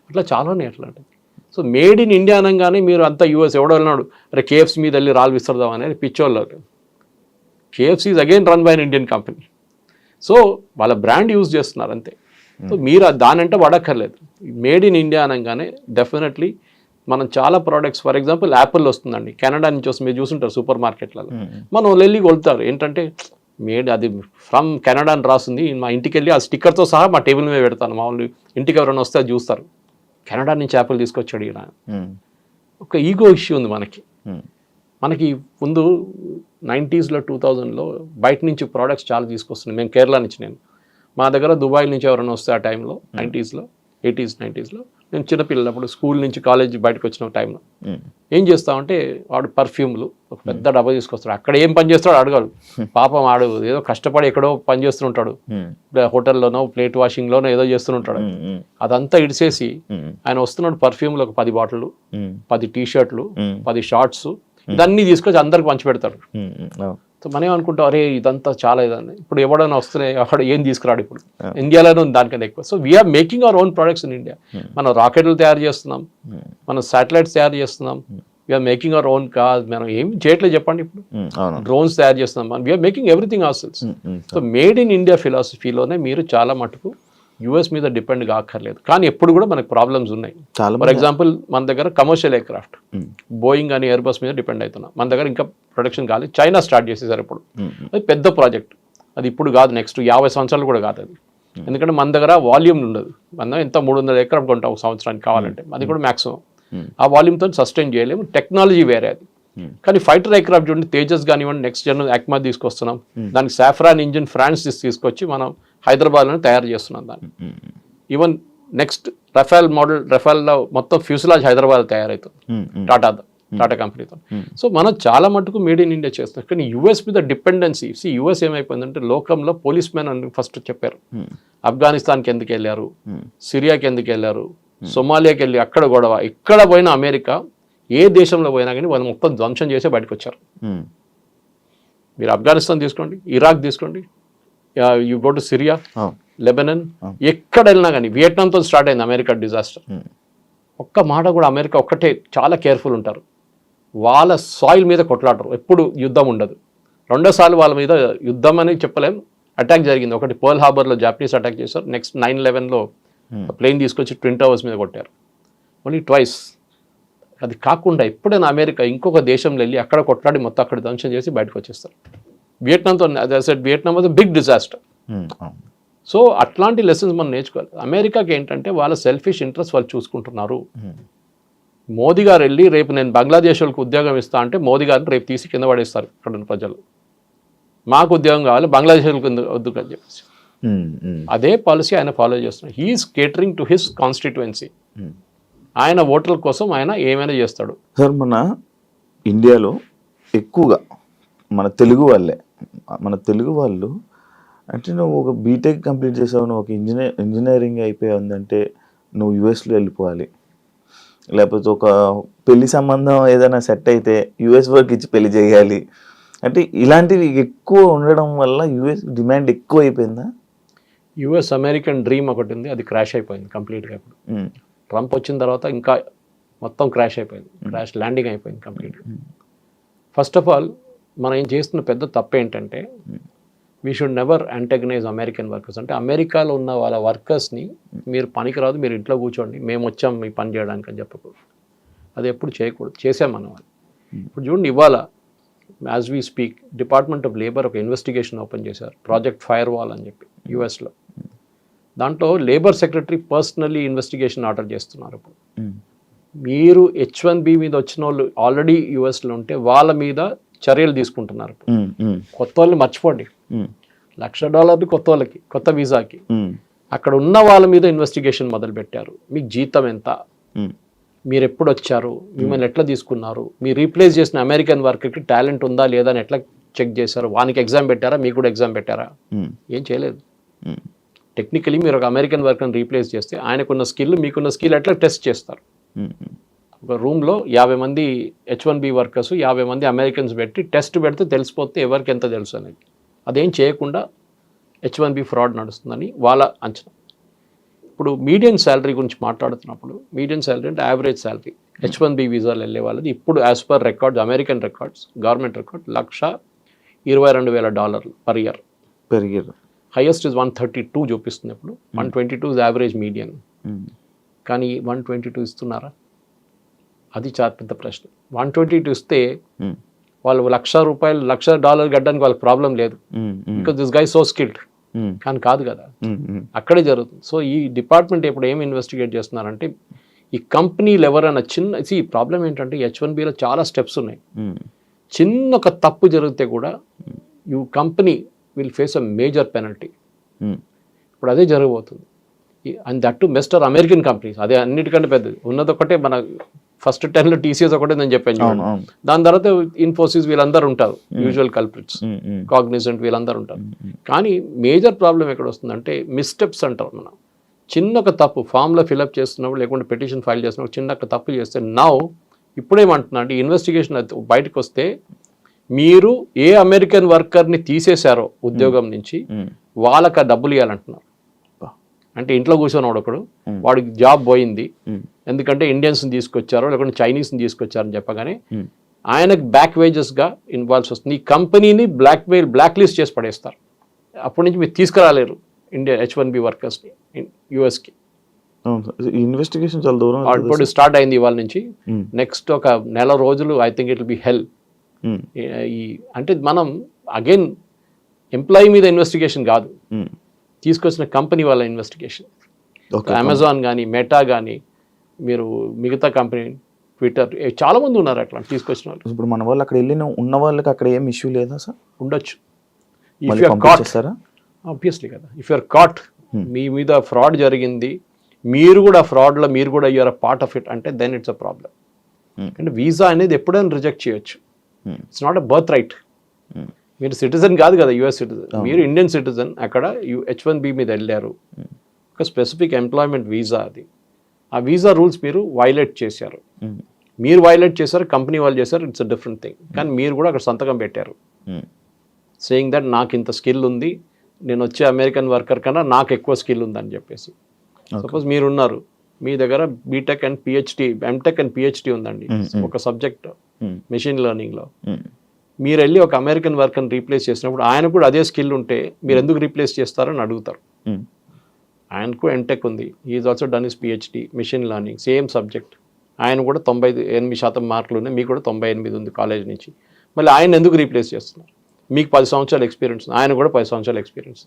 అట్లా చాలా ఉన్నాయి అట్లాంటివి. సో మేడ్ ఇన్ ఇండియా అనగానే మీరు అంతా యూఎస్ ఎవడో వెళ్ళినాడు, అరే కేఎఫ్సీ మీద వెళ్ళి రాళ్ళు విసరదాం అనేది పిచ్చోళ్ళు. KFC is again run by an Indian company. So వాళ్ళ బ్రాండ్ యూజ్ చేస్తున్నారు అంతే. సో మీరు దానంటే వాడక్కర్లేదు. మేడ్ ఇన్ ఇండియా అనగానే డెఫినెట్లీ మనం చాలా ప్రోడక్ట్స్, ఫర్ ఎగ్జాంపుల్ యాపిల్ వస్తుందండి, కెనడా నుంచి వస్తుంది, మీరు చూసుంటారు సూపర్ మార్కెట్లలో. మనం వెళ్ళి కొలుతారు ఏంటంటే మేడ్ అది ఫ్రమ్ కెనడా అని రాస్తుంది, మా ఇంటికి వెళ్ళి ఆ స్టిక్కర్తో సహా మా టేబుల్ మీద పెడతాను. మా వాళ్ళు ఇంటికి ఎవరైనా వస్తే అది చూస్తారు, కెనడా నుంచి యాపిల్ తీసుకొచ్చాడు ఈయన. ఒక ఈగో ఇష్యూ ఉంది మనకి ముందు 90s 2000లో బయట నుంచి ప్రోడక్ట్స్ చాలా తీసుకొస్తున్నాయి. మేము కేరళ నుంచి, మా దగ్గర దుబాయ్ నుంచి ఎవరైనా వస్తే ఆ టైంలో 80s 90s నేను చిన్నపిల్లలప్పుడు స్కూల్ నుంచి కాలేజ్ బయటకు వచ్చిన టైంలో ఏం చేస్తామంటే, వాడు పర్ఫ్యూమ్లు ఒక పెద్ద డబ్బా తీసుకొస్తాడు. అక్కడ ఏం పని చేస్తాడు అడగాడు, పాపం ఆడు ఏదో కష్టపడి ఎక్కడో పని చేస్తుంటాడు, హోటల్లోనో ప్లేట్ వాషింగ్లోనో ఏదో చేస్తుంటాడు. అదంతా ఇడిసేసి ఆయన వస్తున్నాడు పర్ఫ్యూమ్లు ఒక 10 బాటిళ్ళు, 10 టీ-షర్ట్లు, 10 షార్ట్స్, ఇదన్నీ తీసుకొచ్చి అందరికి పంచి పెడతాడు. సో మనం ఏమనుకుంటాం, అరే ఇదంతా చాలా ఇదని. ఇప్పుడు ఎవడైనా వస్తున్నాయి అక్కడ ఏం తీసుకురాడు, ఇప్పుడు ఇండియాలోనే ఉంది దానికన్నా ఎక్కువ. So we're making our own products in India. మనం రాకెట్లు తయారు చేస్తున్నాం, మనం శాటిలైట్స్ తయారు చేస్తున్నాం, we're making our own car. మనం ఏం చేయట్లేదు చెప్పండి, ఇప్పుడు డ్రోన్స్ తయారు చేస్తున్నాం, we're making everything ourselves. So made in India ఫిలాసఫీలోనే మీరు చాలా మటుకు యూఎస్ మీద డిపెండ్ కాక్కర్లేదు. కానీ ఎప్పుడు కూడా మనకు ప్రాబ్లమ్స్ ఉన్నాయి. ఫర్ ఎగ్జాంపుల్ మన దగ్గర కమర్షియల్ ఎయిర్ క్రాఫ్ట్, బోయింగ్ అని ఎయిర్ బస్ మీద డిపెండ్ అవుతున్నాం. మన దగ్గర ఇంకా ప్రొడక్షన్ కాలేదు, చైనా స్టార్ట్ చేసేసారు ఇప్పుడు. అది పెద్ద ప్రాజెక్ట్, అది ఇప్పుడు కాదు, నెక్స్ట్ 50 సంవత్సరాలు కూడా కాదు అది. ఎందుకంటే మన దగ్గర వాల్యూమ్ ఉండదు. మనం ఎంత 300 ఎకరాలు కొంటాం ఒక సంవత్సరానికి కావాలంటే, అది కూడా మ్యాక్సిమం. ఆ వాల్యూమ్తో సస్టైన్ చేయలేము, టెక్నాలజీ వేరే అది. కానీ ఫైటర్ ఎయిర్ క్రాఫ్ట్ చూడండి, తేజస్ కానివ్వండి, నెక్స్ట్ జన్ అక్మా తీసుకొస్తున్నాం, దానికి సాఫ్రాన్ ఇంజిన్ ఫ్రాన్స్ తీసుకొచ్చి మనం హైదరాబాద్లోనే తయారు చేస్తున్నాం దాన్ని. ఈవెన్ నెక్స్ట్ రఫేల్ మోడల్, రఫేల్లో మొత్తం ఫ్యూసిలాజ్ హైదరాబాద్ తయారవుతుంది టాటా కంపెనీతో. సో మనం చాలా మటుకు మేడ్ ఇన్ ఇండియా చేస్తున్నాం. కానీ యూఎస్ మీద డిపెండెన్సీ, యూఎస్ ఏమైపోయిందంటే లోకంలో పోలీస్ మ్యాన్ అని ఫస్ట్ చెప్పారు. ఆఫ్ఘనిస్తాన్కి ఎందుకు వెళ్ళారు, సిరియాకి ఎందుకు వెళ్ళారు, సొమాలియాకి వెళ్ళి అక్కడ గొడవ, ఇక్కడ పోయినా అమెరికా ఏ దేశంలో పోయినా కానీ వాళ్ళు మొత్తం ధ్వంసం చేసే బయటకు వచ్చారు. మీరు ఆఫ్ఘనిస్తాన్ తీసుకోండి, ఇరాక్ తీసుకోండి, you go to Syria, Lebanon, ఎక్కడ వెళ్ళినా కానీ, వియట్నాంతో స్టార్ట్ అయింది అమెరికా డిజాస్టర్. ఒక్క మాట కూడా అమెరికా ఒక్కటే చాలా కేర్ఫుల్ ఉంటారు. వాళ్ళ సాయిల్ మీద కొట్లాడరు, ఎప్పుడు యుద్ధం ఉండదు. రెండోసార్లు వాళ్ళ మీద యుద్ధం అని చెప్పలేం, అటాక్ జరిగింది. ఒకటి పర్ల్ హార్బర్లో జాపనీస్ అటాక్ చేశారు, నెక్స్ట్ 9/11లో ప్లేన్ తీసుకొచ్చి ట్విన్ టవర్స్ మీద కొట్టారు. Only twice. అది కాకుండా ఎప్పుడైనా అమెరికా ఇంకొక దేశంలో వెళ్ళి అక్కడ కొట్లాడి మొత్తం అక్కడ ధ్వంసం చేసి బయటకు వచ్చేస్తారు. వియట్నాంతో Vietnam was big disaster. So అట్లాంటి లెసన్స్ మనం నేర్చుకోవాలి. అమెరికాకి ఏంటంటే వాళ్ళ సెల్ఫిష్ ఇంట్రెస్ట్ వాళ్ళు చూసుకుంటున్నారు. మోదీ గారు వెళ్ళి రేపు నేను బంగ్లాదేశ్ వాళ్ళకి ఉద్యోగం ఇస్తా అంటే మోదీ గారిని రేపు తీసి కింద పడేస్తారు అక్కడ ఉన్న ప్రజలు. మాకు ఉద్యోగం కావాలి, బంగ్లాదేశ్ వాళ్ళకి వద్దు అని చెప్పేసి అదే పాలసీ ఆయన ఫాలో చేస్తున్నాడు. He's catering to his constituency. ఆయన ఓటర్ల కోసం ఆయన ఏమైనా చేస్తాడు. సార్ మన ఇండియాలో ఎక్కువగా మన తెలుగు వాళ్ళు అంటే నువ్వు ఒక బీటెక్ కంప్లీట్ చేసావు, నువ్వు ఒక ఇంజనీరింగ్ అయిపోయి ఉందంటే నువ్వు యుఎస్లో వెళ్ళిపోవాలి, లేకపోతే ఒక పెళ్లి సంబంధం ఏదైనా సెట్ అయితే యుఎస్ వర్క్ ఇచ్చి పెళ్లి చేయాలి అంటే ఇలాంటివి ఎక్కువ ఉండడం వల్ల యుఎస్ డిమాండ్ ఎక్కువ అయిపోయిందా? యుఎస్ అమెరికన్ డ్రీమ్ ఒకటి ఉంది, అది క్రాష్ అయిపోయింది కంప్లీట్గా. ఇప్పుడు ట్రంప్ వచ్చిన తర్వాత ఇంకా మొత్తం క్రాష్ అయిపోయింది, క్రాష్ ల్యాండింగ్ అయిపోయింది కంప్లీట్గా. ఫస్ట్ ఆఫ్ ఆల్ మనం ఏం చేస్తున్న పెద్ద తప్పు ఏంటంటే we should never antagonise American workers. అంటే అమెరికాలో ఉన్న వాళ్ళ వర్కర్స్ని మీరు పనికిరాదు, మీరు ఇంట్లో కూర్చోండి, మేము వచ్చాం మీ పని చేయడానికి అని చెప్పకూడదు. అది ఎప్పుడు చేయకూడదు, చేసాం మనం. ఇప్పుడు చూడండి, ఇవాళ as we speak department of labour ఒక ఇన్వెస్టిగేషన్ ఓపెన్ చేశారు, ప్రాజెక్ట్ ఫైర్ వాల్ అని చెప్పి యుఎస్లో. దాంట్లో labour secretary personally investigation order చేస్తున్నారు. ఇప్పుడు మీరు H1B మీద వచ్చిన వాళ్ళు ఆల్రెడీ యుఎస్లో ఉంటే వాళ్ళ మీద చర్యలు తీసుకుంటున్నారు. కొత్త వాళ్ళని మర్చిపోండి, $1,00,000 కొత్త వాళ్ళకి, కొత్త వీసాకి. అక్కడ ఉన్న వాళ్ళ మీద ఇన్వెస్టిగేషన్ మొదలు పెట్టారు. మీకు జీతం ఎంత, మీరు ఎప్పుడు వచ్చారు, మిమ్మల్ని ఎట్లా తీసుకున్నారు, మీరు రీప్లేస్ చేసిన అమెరికన్ వర్కర్కి టాలెంట్ ఉందా లేదా అని ఎట్లా చెక్ చేశారు, వానికి ఎగ్జామ్ పెట్టారా, మీకు కూడా ఎగ్జామ్ పెట్టారా? ఏం చేయలేదు. టెక్నికలీ మీరు ఒక అమెరికన్ వర్కర్ని రీప్లేస్ చేస్తే ఆయనకున్న స్కిల్ మీకున్న స్కిల్ ఎట్లా టెస్ట్ చేస్తారు. ఒక రూమ్లో 50 మంది H1B వర్కర్స్, 50 మంది అమెరికన్స్ పెట్టి టెస్ట్ పెడితే తెలిసిపోతే ఎవరికి ఎంత తెలుసు అనేది. అదేం చేయకుండా H1B ఫ్రాడ్ నడుస్తుందని వాళ్ళ అంచనా. ఇప్పుడు మీడియన్ శాలరీ గురించి మాట్లాడుతున్నప్పుడు, మీడియన్ శాలరీ అంటే యావరేజ్ శాలరీ H1B వీసాలు వెళ్ళే వాళ్ళది ఇప్పుడు as per records, American records, government record $1,22,000 per year. Highest is 132 చూపిస్తుంది. ఇప్పుడు 122 ఇస్ యావరేజ్ మీడియన్. కానీ 122 ఇస్తున్నారా? అది చాలా పెద్ద ప్రశ్న. 122 ఇస్తే వాళ్ళు $1,00,000 $1,00,000 గడ్డానికి వాళ్ళకి ప్రాబ్లం లేదు, because this guy so skilled. కానీ కాదు కదా, అక్కడే జరుగుతుంది. సో ఈ డిపార్ట్మెంట్ ఇప్పుడు ఏం ఇన్వెస్టిగేట్ చేస్తున్నారంటే ఈ కంపెనీలు ఎవరైనా ఈ ప్రాబ్లం ఏంటంటే H1Bలో చాలా స్టెప్స్ ఉన్నాయి. చిన్న ఒక తప్పు జరిగితే కూడా company will face a major penalty. ఇప్పుడు అదే జరగబోతుంది. And that to mister American companies, అదే అన్నిటికంటే పెద్దది. ఉన్నది ఒకటే, మన ఫస్ట్ 10లో TCS ఒకటే నేను చెప్పాను. దాని తర్వాత ఇన్ఫోసిస్ వీళ్ళందరూ ఉంటారు, యూజువల్ కల్ప్రిట్స్, కాగ్నిజెంట్ వీళ్ళందరూ ఉంటారు. కానీ మేజర్ ప్రాబ్లం ఎక్కడ వస్తుందంటే మిస్టెప్స్ అంటారు. మనం చిన్న ఒక తప్పు ఫామ్లో ఫిల్అప్ చేస్తున్నప్పుడు, లేకుంటే పిటిషన్ ఫైల్ చేస్తున్నప్పుడు చిన్న ఒక తప్పు చేస్తే ఇప్పుడేమంటున్నా అంటే ఇన్వెస్టిగేషన్ బయటకు వస్తే మీరు ఏ అమెరికన్ వర్కర్ని తీసేశారో ఉద్యోగం నుంచి వాళ్ళకి ఆ డబ్బులు ఇవ్వాలంటున్నారు. అంటే ఇంట్లో కూర్చొని ఒకడు వాడికి జాబ్ పోయింది ఎందుకంటే ఇండియన్స్ని తీసుకొచ్చారో లేకుంటే చైనీస్ని తీసుకొచ్చారని చెప్పగానే ఆయనకు బ్యాక్ వేజెస్గా ఇన్వాల్వ్స్ వస్తుంది. ఈ కంపెనీని బ్లాక్ లిస్ట్ చేసి పడేస్తారు. అప్పటి నుంచి మీరు తీసుకురాలేరు ఇండియా H1B వర్కర్స్ని యుఎస్కి. ఇన్వెస్టిగేషన్ చాలా దూరం ఇప్పుడు స్టార్ట్ అయింది ఇవాళ నుంచి. నెక్స్ట్ ఒక నెల రోజులు I think it will be hell. అంటే మనం అగైన్ ఎంప్లాయీ మీద ఇన్వెస్టిగేషన్ కాదు, తీసుకొచ్చిన కంపెనీ వాళ్ళ ఇన్వెస్టిగేషన్. అమెజాన్ కానీ, మెటా కానీ, మీరు మిగతా కంపెనీ, ట్విట్టర్, చాలా మంది ఉన్నారు అట్లా తీసుకొచ్చిన వాళ్ళు. ఇప్పుడు మన వాళ్ళు అక్కడ వెళ్ళిన ఉన్న వాళ్ళకి అక్కడ ఏం ఇష్యూ లేదా సార్? ఉండొచ్చు. ఇఫ్ యూఆర్ కాట్, ఆబ్వియస్లీ కదా, ఇఫ్ యూఆర్ కాట్, మీ మీద ఫ్రాడ్ జరిగింది, మీరు కూడా ఫ్రాడ్లో మీరు కూడా you're a part of it అంటే దెన్ ఇట్స్ అ ప్రాబ్లం. అంటే వీసా అనేది ఎప్పుడైనా రిజెక్ట్ చేయొచ్చు. It's not a birth right. మీరు సిటిజన్ కాదు కదా, యుఎస్ సిటిజన్, మీరు ఇండియన్ సిటిజన్. అక్కడ H1B మీద వెళ్ళారు, ఒక స్పెసిఫిక్ ఎంప్లాయ్మెంట్ వీసా అది. ఆ వీసా రూల్స్ మీరు వైలేట్ చేశారు. మీరు వైలేట్ చేశారు, కంపెనీ వాళ్ళు చేశారు, ఇట్స్ అ డిఫరెంట్ థింగ్. కానీ మీరు కూడా అక్కడ సంతకం పెట్టారు సేయింగ్ దట్ నాకు ఇంత స్కిల్ ఉంది, నేను వచ్చే అమెరికన్ వర్కర్ కన్నా నాకు ఎక్కువ స్కిల్ ఉందని చెప్పేసి. సపోజ్ మీరున్నారు, మీ దగ్గర BTech and PhD, MTech and PhD ఉందండి ఒక సబ్జెక్ట్ మెషిన్ లెర్నింగ్లో. మీరు వెళ్ళి ఒక అమెరికన్ వర్కర్ని రీప్లేస్ చేసినప్పుడు ఆయన కూడా అదే స్కిల్ ఉంటే మీరు ఎందుకు రీప్లేస్ చేస్తారని అడుగుతారు. ఆయనకు ఎంటెక్ ఉంది, is also done is PhD machine learning, same subject. ఆయన కూడా 98% మార్కులు ఉన్నాయి, మీకు కూడా 98 ఉంది కాలేజ్ నుంచి. మళ్ళీ ఆయన ఎందుకు రీప్లేస్ చేస్తున్నారు? మీకు 10 సంవత్సరాల ఎక్స్పీరియన్స్, ఆయన కూడా 10 సంవత్సరాల experience.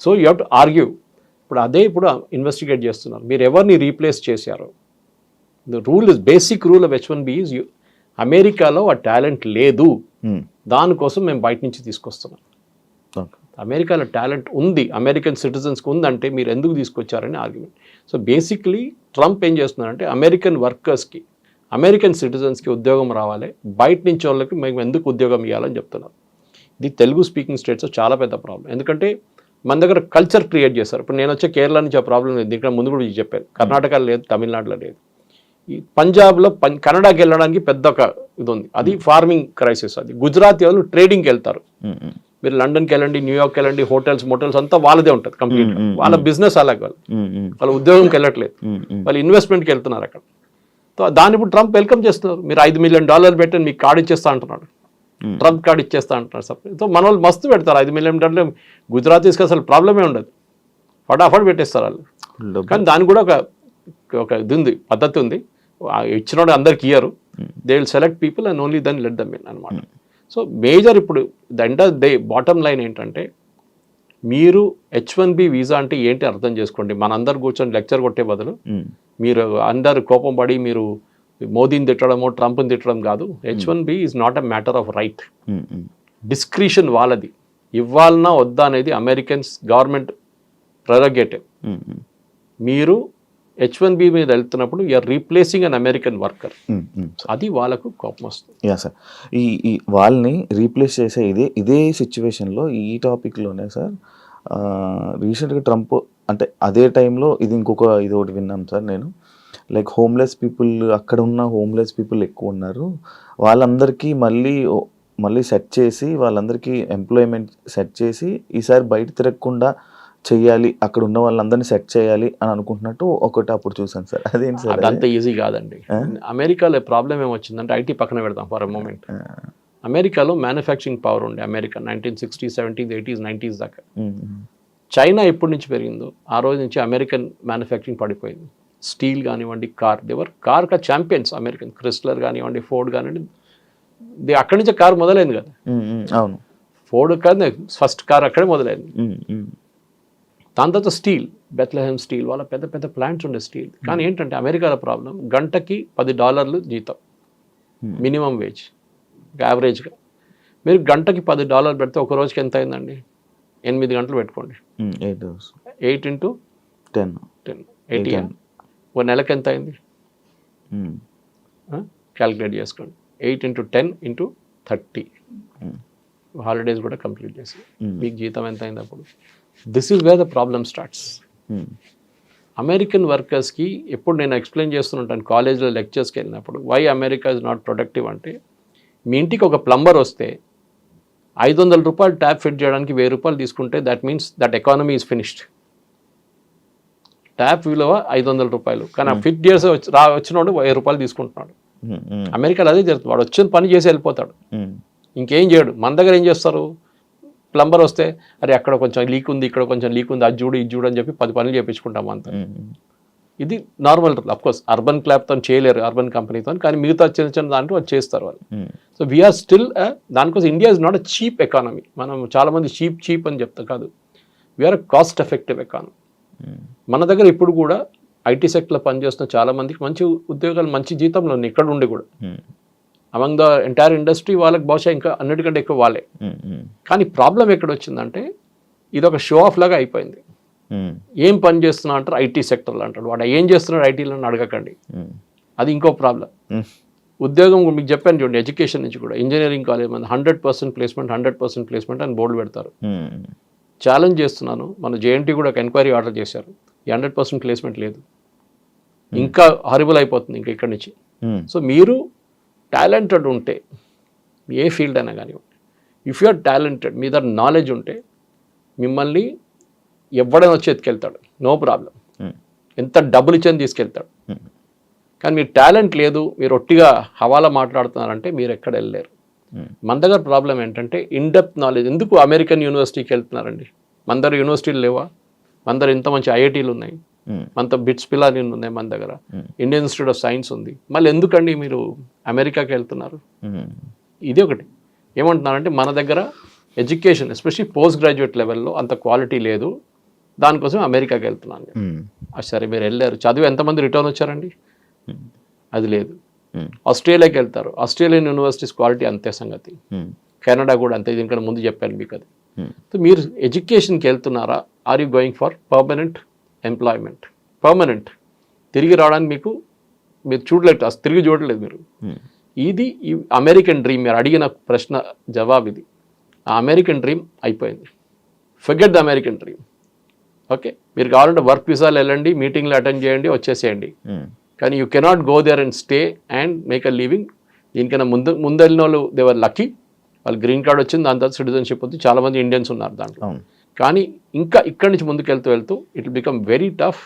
So you have to argue. ఇప్పుడు అదే ఇప్పుడు ఇన్వెస్టిగేట్ చేస్తున్నారు, మీరు ఎవరిని రీప్లేస్ చేశారు. The rule is, basic rule of H1B is అమెరికాలో ఆ టాలెంట్ లేదు, దానికోసం మేము బయట నుంచి తీసుకొస్తున్నాం. అమెరికాలో టాలెంట్ ఉంది, అమెరికన్ సిటిజన్స్కి ఉందంటే మీరు ఎందుకు తీసుకొచ్చారని ఆర్గ్యుమెంట్. సో బేసిక్లీ ట్రంప్ ఏం చేస్తున్నారంటే అమెరికన్ వర్కర్స్కి, అమెరికన్ సిటిజన్స్కి ఉద్యోగం రావాలి, బయట నుంచి వాళ్ళకి మేము ఎందుకు ఉద్యోగం ఇవ్వాలని చెప్తున్నారు. ఇది తెలుగు స్పీకింగ్ స్టేట్స్లో చాలా పెద్ద ప్రాబ్లం. ఎందుకంటే మన దగ్గర కల్చర్ క్రియేట్ చేస్తారు. ఇప్పుడు నేను వచ్చే కేరళ నుంచి ఆ ప్రాబ్లం లేదు, ఇక్కడ ముందు కూడా చెప్పాను, కర్ణాటకలో లేదు, తమిళనాడులో లేదు. ఈ పంజాబ్లో కన్నడకి వెళ్ళడానికి పెద్ద ఒక ఇది ఉంది, అది ఫార్మింగ్ క్రైసిస్. అది గుజరాతీ వాళ్ళు ట్రేడింగ్కి వెళ్తారు. మీరు లండన్కి వెళ్ళండి, న్యూయార్క్కి వెళ్ళండి, మోటల్స్ అంతా వాళ్ళదే ఉంటుంది కంప్లీట్. వాళ్ళ బిజినెస్ అలాగే, వాళ్ళ ఉద్యోగంకి వెళ్ళట్లేదు, వాళ్ళు ఇన్వెస్ట్మెంట్కి వెళ్తున్నారు అక్కడ. సో దాన్ని ఇప్పుడు ట్రంప్ వెల్కమ్ చేస్తున్నారు. మీరు $5 మిలియన్ పెట్టి మీకు కార్డు ఇచ్చేస్తా అంటున్నాడు, ట్రంప్ కార్డు ఇచ్చేస్తా అంటున్నారు సపరేట్. సో మన వాళ్ళు మస్తు పెడతారు $5 మిలియన్. గుజరాతీస్కి అసలు ప్రాబ్లమే ఉండదు, ఫటాఫట్ పెట్టేస్తారు వాళ్ళు. కానీ దానికి కూడా ఒక ఇది ఉంది, పద్ధతి ఉంది. ఇచ్చినోడు అందరికి ఇయ్యరు, they will select people and only then let them in అనమాట. సో మేజర్ ఇప్పుడు the end of day bottom line ఏంటంటే, మీరు H1B వీసా అంటే ఏంటి అర్థం చేసుకోండి. మనందరు కూర్చొని లెక్చర్ కొట్టే బదులు మీరు అందరు కోపం పడి మీరు మోదీని తిట్టడమో ట్రంప్ని తిట్టడం కాదు. H1B is not a matter of right, discretion వాళ్ళది. ఇవ్వాలన్నా వద్దా అనేది అమెరికన్స్ గవర్నమెంట్ ప్రెరగేటివ్. మీరు H1B మీద వెళ్తున్నప్పుడు you're replacing an American worker, అది వాళ్ళకు కోపం వస్తుంది. యా సార్, ఈ వాళ్ళని రీప్లేస్ చేసే ఇదే సిచ్యువేషన్లో ఈ టాపిక్లోనే సార్ రీసెంట్గా ట్రంప్ అంటే అదే టైంలో ఇది ఒకటి విన్నాను సార్ నేను. లైక్ హోమ్లెస్ పీపుల్, అక్కడ ఉన్న హోమ్లెస్ పీపుల్ ఎక్కువ ఉన్నారు, వాళ్ళందరికీ మళ్ళీ సెట్ చేసి, వాళ్ళందరికీ ఎంప్లాయ్మెంట్ సెట్ చేసి ఈసారి బయట తిరగకుండా చెయ్యాలి, అక్కడ ఉన్న వాళ్ళందరినీ సెట్ చేయాలి అని అనుకుంటున్నట్టు ఒకటి అప్పుడు చూసాను సార్. అదేంటి సార్? అదంతా ఈజీ కాదండి. అమెరికాలో ప్రాబ్లం ఏమొచ్చిందంటే, ఐటీ పక్కన పెడతాం ఫర్ ఎ మూమెంట్. అమెరికాలో మ్యానుఫ్యాక్చరింగ్ పవర్ ఉండే America 1960s, 70s, 80s, 90s దాకా. చైనా ఎప్పటి నుంచి పెరిగిందో ఆ రోజు నుంచి అమెరికన్ మ్యానుఫ్యాక్చరింగ్ పడిపోయింది. స్టీల్ కానివ్వండి, కార్ ఛాంపియన్స్ అమెరికన్, క్రిస్లర్ కానివ్వండి, ఫోర్డ్ కానివ్వండి, అక్కడి నుంచే కార్ మొదలైంది కదా. అవును, ఫోర్డ్ కాదు ఫస్ట్ కార్ అక్కడే మొదలైంది. దాని తర్వాత స్టీల్, బెత్లెహెమ్ స్టీల్, వాళ్ళ పెద్ద పెద్ద ప్లాంట్స్ ఉండే స్టీల్. కానీ ఏంటంటే అమెరికాలో ప్రాబ్లం, గంటకి $10 జీతం మినిమం వేజ్ యావరేజ్గా. మీరు గంటకి $10 పెడితే ఒక రోజుకి ఎంత అయిందండి? 8 గంటలు పెట్టుకోండి, 8 into 10, 80. ఒక నెలకి ఎంత అయింది క్యాలిక్యులేట్ చేసుకోండి. 8 into 10 into 30, హాలిడేస్ కూడా కంప్లీట్ చేసి మీకు జీతం ఎంత అయింది అప్పుడు? This is where the problem starts. American వర్కర్స్కి ఎప్పుడు నేను ఎక్స్ప్లెయిన్ చేస్తుంటాను కాలేజ్లో లెక్చర్స్కి వెళ్ళినప్పుడు, why America is not productive అంటే, మీ ఇంటికి ఒక ప్లంబర్ వస్తే $500 ట్యాప్ ఫిట్ చేయడానికి $1000 తీసుకుంటే that means that economy is finished. Tap విలువ $500, కానీ ఆ ఫిట్ చేసి వచ్చినోడు $1000 తీసుకుంటున్నాడు. అమెరికాలో అదే జరుగుతుంది, వాడు వచ్చిన పని చేసి వెళ్ళిపోతాడు, ఇంకేం చేయడు. మన దగ్గర ఏం చేస్తారు, ప్లంబర్ వస్తే అరే అక్కడ కొంచెం లీక్ ఉంది, ఇక్కడ కొంచెం లీక్ ఉంది, అది చూడు ఇది చూడు అని చెప్పి 10 పనులు చేయించుకుంటాం అంతా. ఇది నార్మల్. అఫ్కోర్స్ అర్బన్ క్లాబ్తో చేయలేరు, అర్బన్ కంపెనీతో, కానీ మిగతా చిన్న చిన్న దాంట్లో వాళ్ళు చేస్తారు వాళ్ళు. సో వీఆర్ స్టిల్ దానికోసం India is not a cheap economy. మనం చాలామంది చీప్ అని చెప్తాం, కాదు, వీఆర్ అ కాస్ట్ ఎఫెక్టివ్ ఎకానమీ. మన దగ్గర ఇప్పుడు కూడా ఐటీ సెక్టర్లో పనిచేస్తున్న చాలామందికి మంచి ఉద్యోగాలు, మంచి జీతంలో ఉన్నాయి ఇక్కడ ఉండి కూడా. అమంగ్ ద ఎంటైర్ ఇండస్ట్రీ వాళ్ళకి బహుశా ఇంకా అన్నిటికంటే ఎక్కువ వాళ్ళే. కానీ ప్రాబ్లం ఎక్కడ వచ్చిందంటే, ఇది ఒక షో ఆఫ్ లాగా అయిపోయింది. ఏం పని చేస్తున్నా అంటారు, ఐటీ సెక్టర్లో అంటాడు, వాడు ఏం చేస్తున్నాడు ఐటీలో అడగకండి, అది ఇంకో ప్రాబ్లం. ఉద్యోగం మీకు చెప్పాను చూడండి, ఎడ్యుకేషన్ నుంచి కూడా ఇంజనీరింగ్ కాలేజ్ మంది 100% ప్లేస్మెంట్ అని బోర్డు పెడతారు. ఛాలెంజ్ చేస్తున్నాను, మన జేఎన్టీ కూడా ఒక ఎంక్వైరీ ఆర్డర్ చేశారు, 100% ప్లేస్మెంట్ లేదు, ఇంకా హారిబుల్ అయిపోతుంది ఇంకా ఇక్కడి నుంచి. సో మీరు టాలెంటెడ్ ఉంటే, ఏ ఫీల్డ్ అయినా కానివ్వండి, ఇఫ్ యు ఆర్ టాలెంటెడ్, మీ దగ్గర నాలెడ్జ్ ఉంటే మిమ్మల్ని ఎవడైనా వచ్చి ఎత్తుకెళ్తాడు, నో ప్రాబ్లం. ఎంత డబ్బులు ఇచ్చని తీసుకెళ్తాడు. కానీ మీరు టాలెంట్ లేదు, మీరు ఒట్టిగా హవాలా మాట్లాడుతున్నారంటే మీరు ఎక్కడ వెళ్ళలేరు. మన దగ్గర ప్రాబ్లం ఏంటంటే ఇన్డెప్త్ నాలెడ్జ్. ఎందుకు అమెరికన్ యూనివర్సిటీకి వెళ్తున్నారండి? మన దగ్గర యూనివర్సిటీలు లేవా? మన దగ్గర ఇంత మంచి ఐఐటీలు ఉన్నాయి, మనతో బిట్స్ పిల్లలు ఉన్నాయి, మన దగ్గర ఇండియన్ ఇన్స్టిట్యూట్ ఆఫ్ సైన్స్ ఉంది. మళ్ళీ ఎందుకండి మీరు అమెరికాకి వెళ్తున్నారు? ఇది ఒకటి. ఏమంటున్నారంటే మన దగ్గర ఎడ్యుకేషన్ ఎస్పెషల్లీ పోస్ట్ గ్రాడ్యుయేట్ లెవెల్లో అంత క్వాలిటీ లేదు, దానికోసం అమెరికాకి వెళ్తున్నాను. సరే మీరు వెళ్ళారు, చదివి ఎంతమంది రిటర్న్ వచ్చారండి? అది లేదు. ఆస్ట్రేలియాకి వెళ్తారు, ఆస్ట్రేలియన్ యూనివర్సిటీస్ క్వాలిటీ అంతే సంగతి. కెనడా కూడా అంతే, దీనికన్నా ముందు చెప్పాను మీకు అది. సో మీరు ఎడ్యుకేషన్కి వెళ్తున్నారా? Are you going for permanent employment? Permanent తిరిగి రావడానికి మీరు చూడలేదు, అసలు తిరిగి చూడలేదు మీరు. ఇది ఈ అమెరికన్ డ్రీమ్. మీరు అడిగిన ప్రశ్న జవాబు ఇది. ఆ అమెరికన్ డ్రీమ్ అయిపోయింది. Forget the American dream. Okay, మీరు కావాలంటే వర్క్ వీసాలు వెళ్ళండి, మీటింగ్లు అటెండ్ చేయండి, వచ్చేసేయండి. కానీ you cannot go there and stay and make a living. దీనికన్నా ముందు వెళ్ళిన వాళ్ళు దేవర్ లక్కీ, వాళ్ళు గ్రీన్ కార్డ్ వచ్చింది, దాని తర్వాత సిటిజన్షిప్ ఉంది. చాలామంది ఇండియన్స్ ఉన్నారు దాంట్లో. కానీ ఇంకా ఇక్కడి నుంచి ముందుకు వెళ్తూ it will become very tough.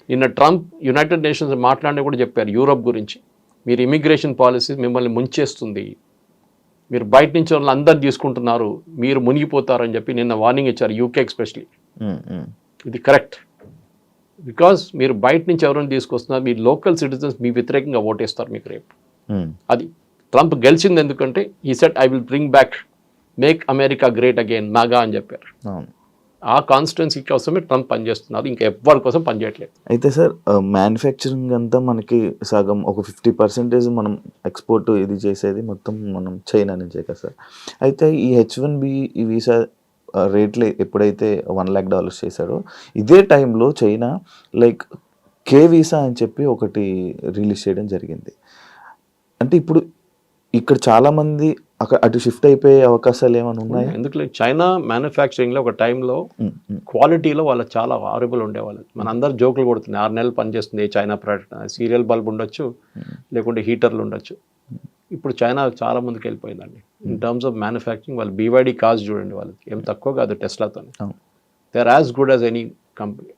నిన్న ట్రంప్ యునైటెడ్ నేషన్స్ మాట్లాడినా కూడా చెప్పారు యూరోప్ గురించి, మీరు ఇమిగ్రేషన్ పాలసీ మిమ్మల్ని ముంచేస్తుంది, మీరు బయట నుంచి వాళ్ళు అందరు తీసుకుంటున్నారు, మీరు మునిగిపోతారని చెప్పి నిన్న వార్నింగ్ ఇచ్చారు, యూకే ఎస్పెషలీ. ఇది కరెక్ట్. బికాస్ మీరు బయట నుంచి ఎవరైనా తీసుకొస్తున్నారు, మీ లోకల్ సిటిజన్స్ మీ వ్యతిరేకంగా ఓటేస్తారు మీకు రేపు. అది ట్రంప్ గెలిచింది ఎందుకంటే he said I will bring back, make America great again, MAGA అని చెప్పారు. ఆ కాన్స్టిట్యున్సీ కోసమే ట్రంప్ పనిచేస్తున్నారు, ఇంకా ఎవరి కోసం పనిచేయట్లేదు. అయితే సార్ మ్యానుఫ్యాక్చరింగ్ అంతా మనకి సగం ఒక 50% మనం ఎక్స్పోర్ట్ ఇది చేసేది మొత్తం మనం చైనా నుంచే కదా సార్. అయితే ఈ H1B ఈ వీసా రేట్లు ఎప్పుడైతే $1,00,000 చేశాడో ఇదే టైంలో చైనా లైక్ కే వీసా అని చెప్పి ఒకటి రిలీజ్ చేయడం జరిగింది. అంటే ఇప్పుడు ఇక్కడ చాలామంది అటు షిఫ్ట్ అయిపోయే అవకాశాలు ఏమైనా ఉన్నాయి? ఎందుకు చైనా మ్యానుఫ్యాక్చరింగ్లో ఒక టైంలో క్వాలిటీలో వాళ్ళు చాలా హారబుల్ ఉండేవాళ్ళు. మన అందరు జోకులు కొడుతున్నాయి, 6 నెలలు పనిచేస్తుంది చైనా ప్రోడక్ట్, సీరియల్ బల్బ్ ఉండొచ్చు, లేకుంటే హీటర్లు ఉండొచ్చు. ఇప్పుడు చైనా చాలా ముందుకు వెళ్ళిపోయిందండి ఇన్ టర్మ్స్ ఆఫ్ మ్యానుఫ్యాక్చరింగ్. వాళ్ళు BYD కార్స్ చూడండి, వాళ్ళకి ఏం తక్కువ కాదు టెస్లాతో. They are as good as any company.